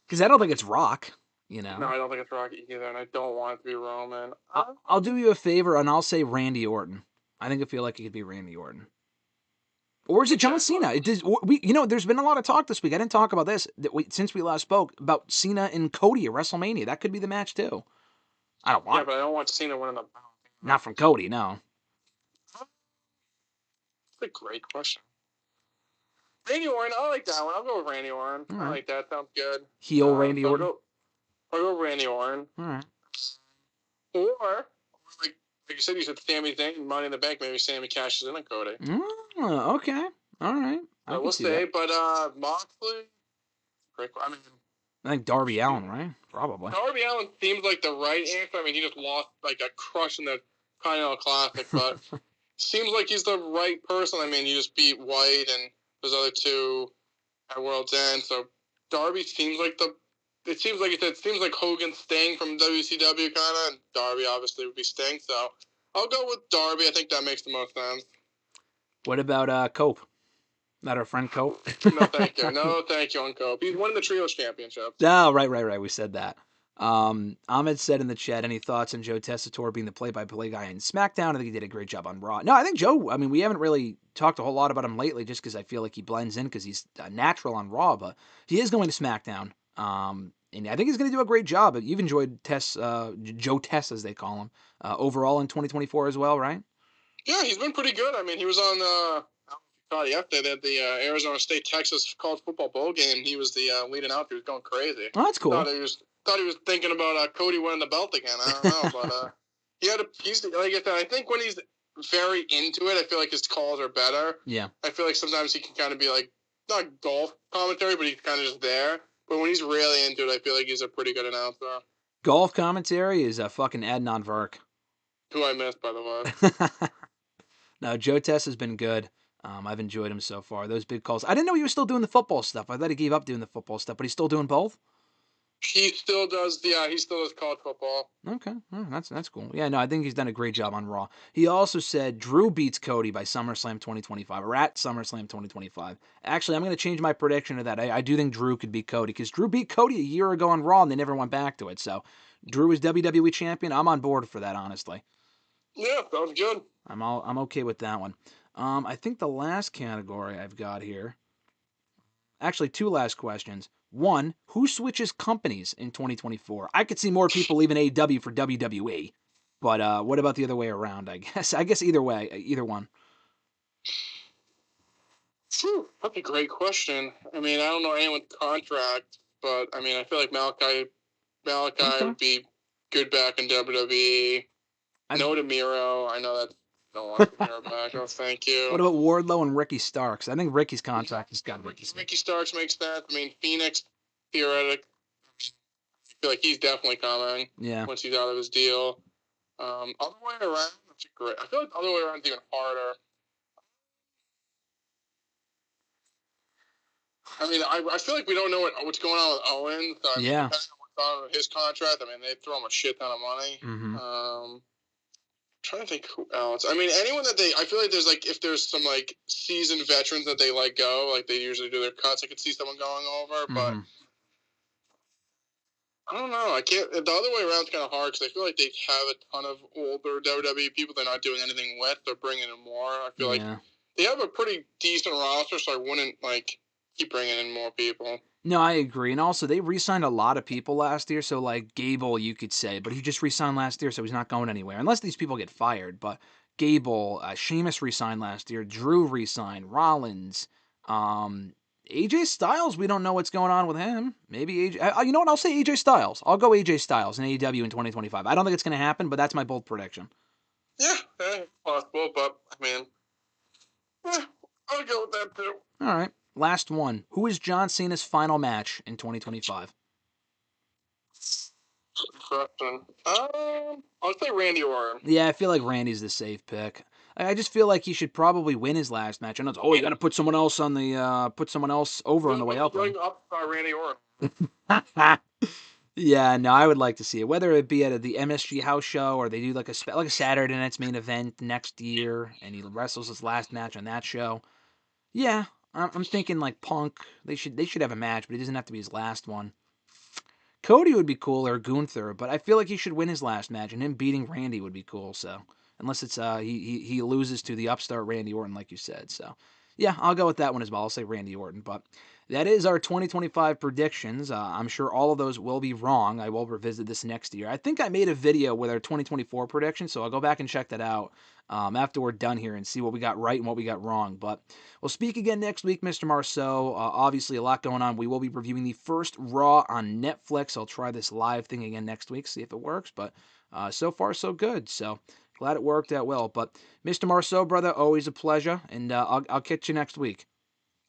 Because I don't think it's Rock, No, I don't think it's Rock either, and I don't want it to be Roman. I'll do you a favor, and I'll say Randy Orton. I feel like it could be Randy Orton. Or is it John Cena? There's been a lot of talk this week. I didn't talk about this since we last spoke about Cena and Cody at WrestleMania. That could be the match too. I don't want. Yeah, but I don't want Cena winning the. Not from Cody, no. That's a great question. Randy Orton, I like that one. I'll go with Randy Orton. All right. I like that. Sounds good. Heel Randy Orton. I'll go with Randy Orton. All right. Or like you said Sami Zayn, Money in the Bank. Maybe Sammy cashes in on Cody. Okay. All right. We'll see. But Moxley, great. I mean, I think Darby Allin, right? Probably. Darby Allin seems like the right answer. I mean, he just lost like a crush in the Continental Classic, but seems like he's the right person. I mean, he just beat White and those other two at World's End. So Darby seems like it seems like Hogan Sting from WCW kind of, and Darby obviously would be Sting. So I'll go with Darby. I think that makes the most sense. What about Cope? Not our friend Cope? No, thank you. No, thank you on Cope. He's won the Trios Championship. Oh, right. We said that. Ahmed said in the chat, any thoughts on Joe Tessitore being the play-by-play guy in SmackDown? I think he did a great job on Raw. No, I think Joe, we haven't really talked a whole lot about him lately just because I feel like he blends in because he's natural on Raw, but he is going to SmackDown. And I think he's going to do a great job. You've enjoyed Joe Tess, as they call him, overall in 2024 as well, right? Yeah, he's been pretty good. I mean, he was on yesterday at the Arizona State Texas College Football Bowl game. He was the leading out. He was going crazy. Oh, that's cool. Thought he was thinking about Cody winning the belt again. I don't know, but he's like I said. I think when he's very into it, I feel like his calls are better. Yeah. I feel like sometimes he can kind of be like, not golf commentary, but he's kind of just there. But when he's really into it, I feel like he's a pretty good announcer. Golf commentary is fucking Adnan Virk. Who I missed, by the way. No, Joe Tess has been good. I've enjoyed him so far. Those big calls. I didn't know he was still doing the football stuff. I thought he gave up doing the football stuff, but he's still doing both? He still does college football. Okay, that's cool. Yeah, no, I think he's done a great job on Raw. He also said Drew beats Cody by SummerSlam 2025, or at SummerSlam 2025. Actually, I'm going to change my prediction to that. I do think Drew could beat Cody, because Drew beat Cody a year ago on Raw, and they never went back to it. So, Drew is WWE champion. I'm on board for that, honestly. Yeah, that was good. I'm okay with that one. I think the last category I've got here, actually, two last questions. One, who switches companies in 2024? I could see more people leaving AEW for WWE, but what about the other way around, I guess? I guess either way, either one. That's a great question. I mean, I don't know anyone's contract, but I mean, I feel like Malachi Okay. would be good back in WWE. No to Miro. I know that. Don't want Miro back. No, thank you. What about Wardlow and Ricky Starks? I think Ricky's contract has got Ricky Starks makes sense. I mean, Phoenix, theoretic. I feel like he's definitely coming. Yeah. Once he's out of his deal. Other way around, that's great. I feel like the other way around is even harder. I mean, I feel like we don't know what's going on with Owens. So, I mean, depending on what's on with his contract, I mean, they throw him a shit ton of money. Mm-hmm. Trying to think who else. I mean, anyone that I feel like there's like, if there's some like seasoned veterans that they let go, like they usually do their cuts, I could see someone going over, but I don't know. I can't. The other way around is kind of hard because I feel like they have a ton of older WWE people they're not doing anything with. They're bringing in more. I feel like they have a pretty decent roster, so I wouldn't like keep bringing in more people. No, I agree. And also, they re-signed a lot of people last year. So, like, Gable, you could say. But he just re-signed last year, so he's not going anywhere. Unless these people get fired. But Gable, Sheamus re-signed last year. Drew re-signed. Rollins. AJ Styles, we don't know what's going on with him. Maybe AJ... you know what? I'll say AJ Styles. I'll go AJ Styles in AEW in 2025. I don't think it's going to happen, but that's my bold prediction. Yeah, possible. But, I mean... I'll go with that, too. All right. Last one. Who is John Cena's final match in 2025? I'll say Randy Orton. Yeah, I feel like Randy's the safe pick. I just feel like he should probably win his last match. I know it's, you got to put someone else on the put someone else over on the way up. Going up Randy Orton. Yeah, no, I would like to see it. Whether it be at the MSG house show or they do like a Saturday night's main event next year, and he wrestles his last match on that show. Yeah, I'm thinking like Punk. They should have a match, but it doesn't have to be his last one. Cody would be cool, or Gunther, but I feel like he should win his last match, and him beating Randy would be cool. So unless it's he loses to the upstart Randy Orton, like you said. So yeah, I'll go with that one as well. I'll say Randy Orton, but that is our 2025 predictions. I'm sure all of those will be wrong. I will revisit this next year. I think I made a video with our 2024 predictions, so I'll go back and check that out after we're done here and see what we got right and what we got wrong. But we'll speak again next week, Mr. Marceau. Obviously, a lot going on. We will be reviewing the first Raw on Netflix. I'll try this live thing again next week, see if it works. But so far, so good. So glad it worked out well. But Mr. Marceau, brother, always a pleasure. And I'll catch you next week.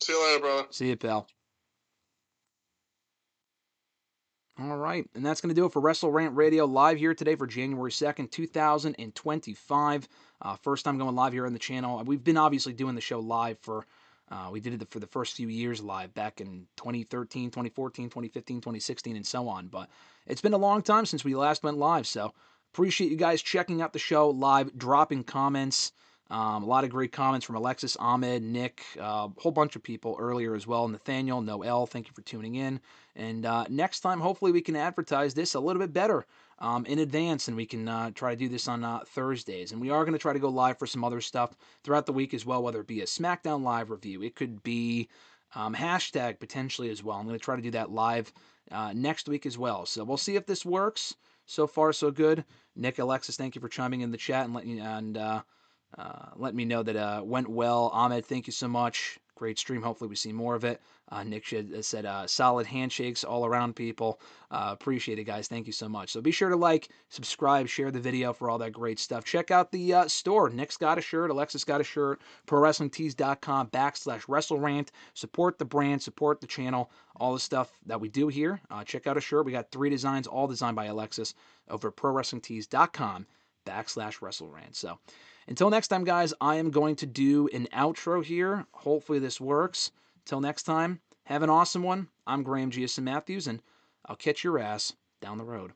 See you later, brother. See you, pal. All right, and that's going to do it for WrestleRant Radio live here today for January 2nd, 2025. First time going live here on the channel. We've been obviously doing the show live for, we did it for the first few years live back in 2013, 2014, 2015, 2016, and so on. But it's been a long time since we last went live, so appreciate you guys checking out the show live, dropping comments. A lot of great comments from Alexis, Ahmed, Nick, a whole bunch of people earlier as well. Nathaniel, Noel, thank you for tuning in. And next time, hopefully we can advertise this a little bit better in advance, and we can try to do this on Thursdays. And we are going to try to go live for some other stuff throughout the week as well, whether it be a SmackDown Live review. It could be hashtag potentially as well. I'm going to try to do that live next week as well. So we'll see if this works. So far, so good. Nick, Alexis, thank you for chiming in the chat and let me know that it went well. Ahmed, thank you so much. Great stream. Hopefully we see more of it. Nick said solid handshakes all around, people. Appreciate it, guys. Thank you so much. So be sure to like, subscribe, share the video for all that great stuff. Check out the store. Nick's got a shirt. Alexis got a shirt. ProWrestlingTees.com/WrestleRant. Support the brand. Support the channel. All the stuff that we do here. Check out a shirt. We got 3 designs, all designed by Alexis over at ProWrestlingTees.com/WrestleRant. So until next time, guys, I am going to do an outro here. Hopefully this works. Till next time, have an awesome one. I'm Graham GSM Matthews, and I'll catch your ass down the road.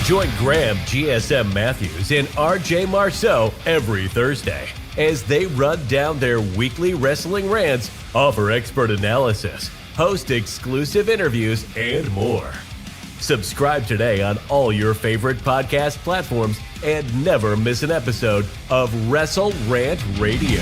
Join Graham GSM Matthews and RJ Marceau every Thursday as they run down their weekly wrestling rants, offer expert analysis, host exclusive interviews, and more. Subscribe today on all your favorite podcast platforms and never miss an episode of WrestleRant Radio.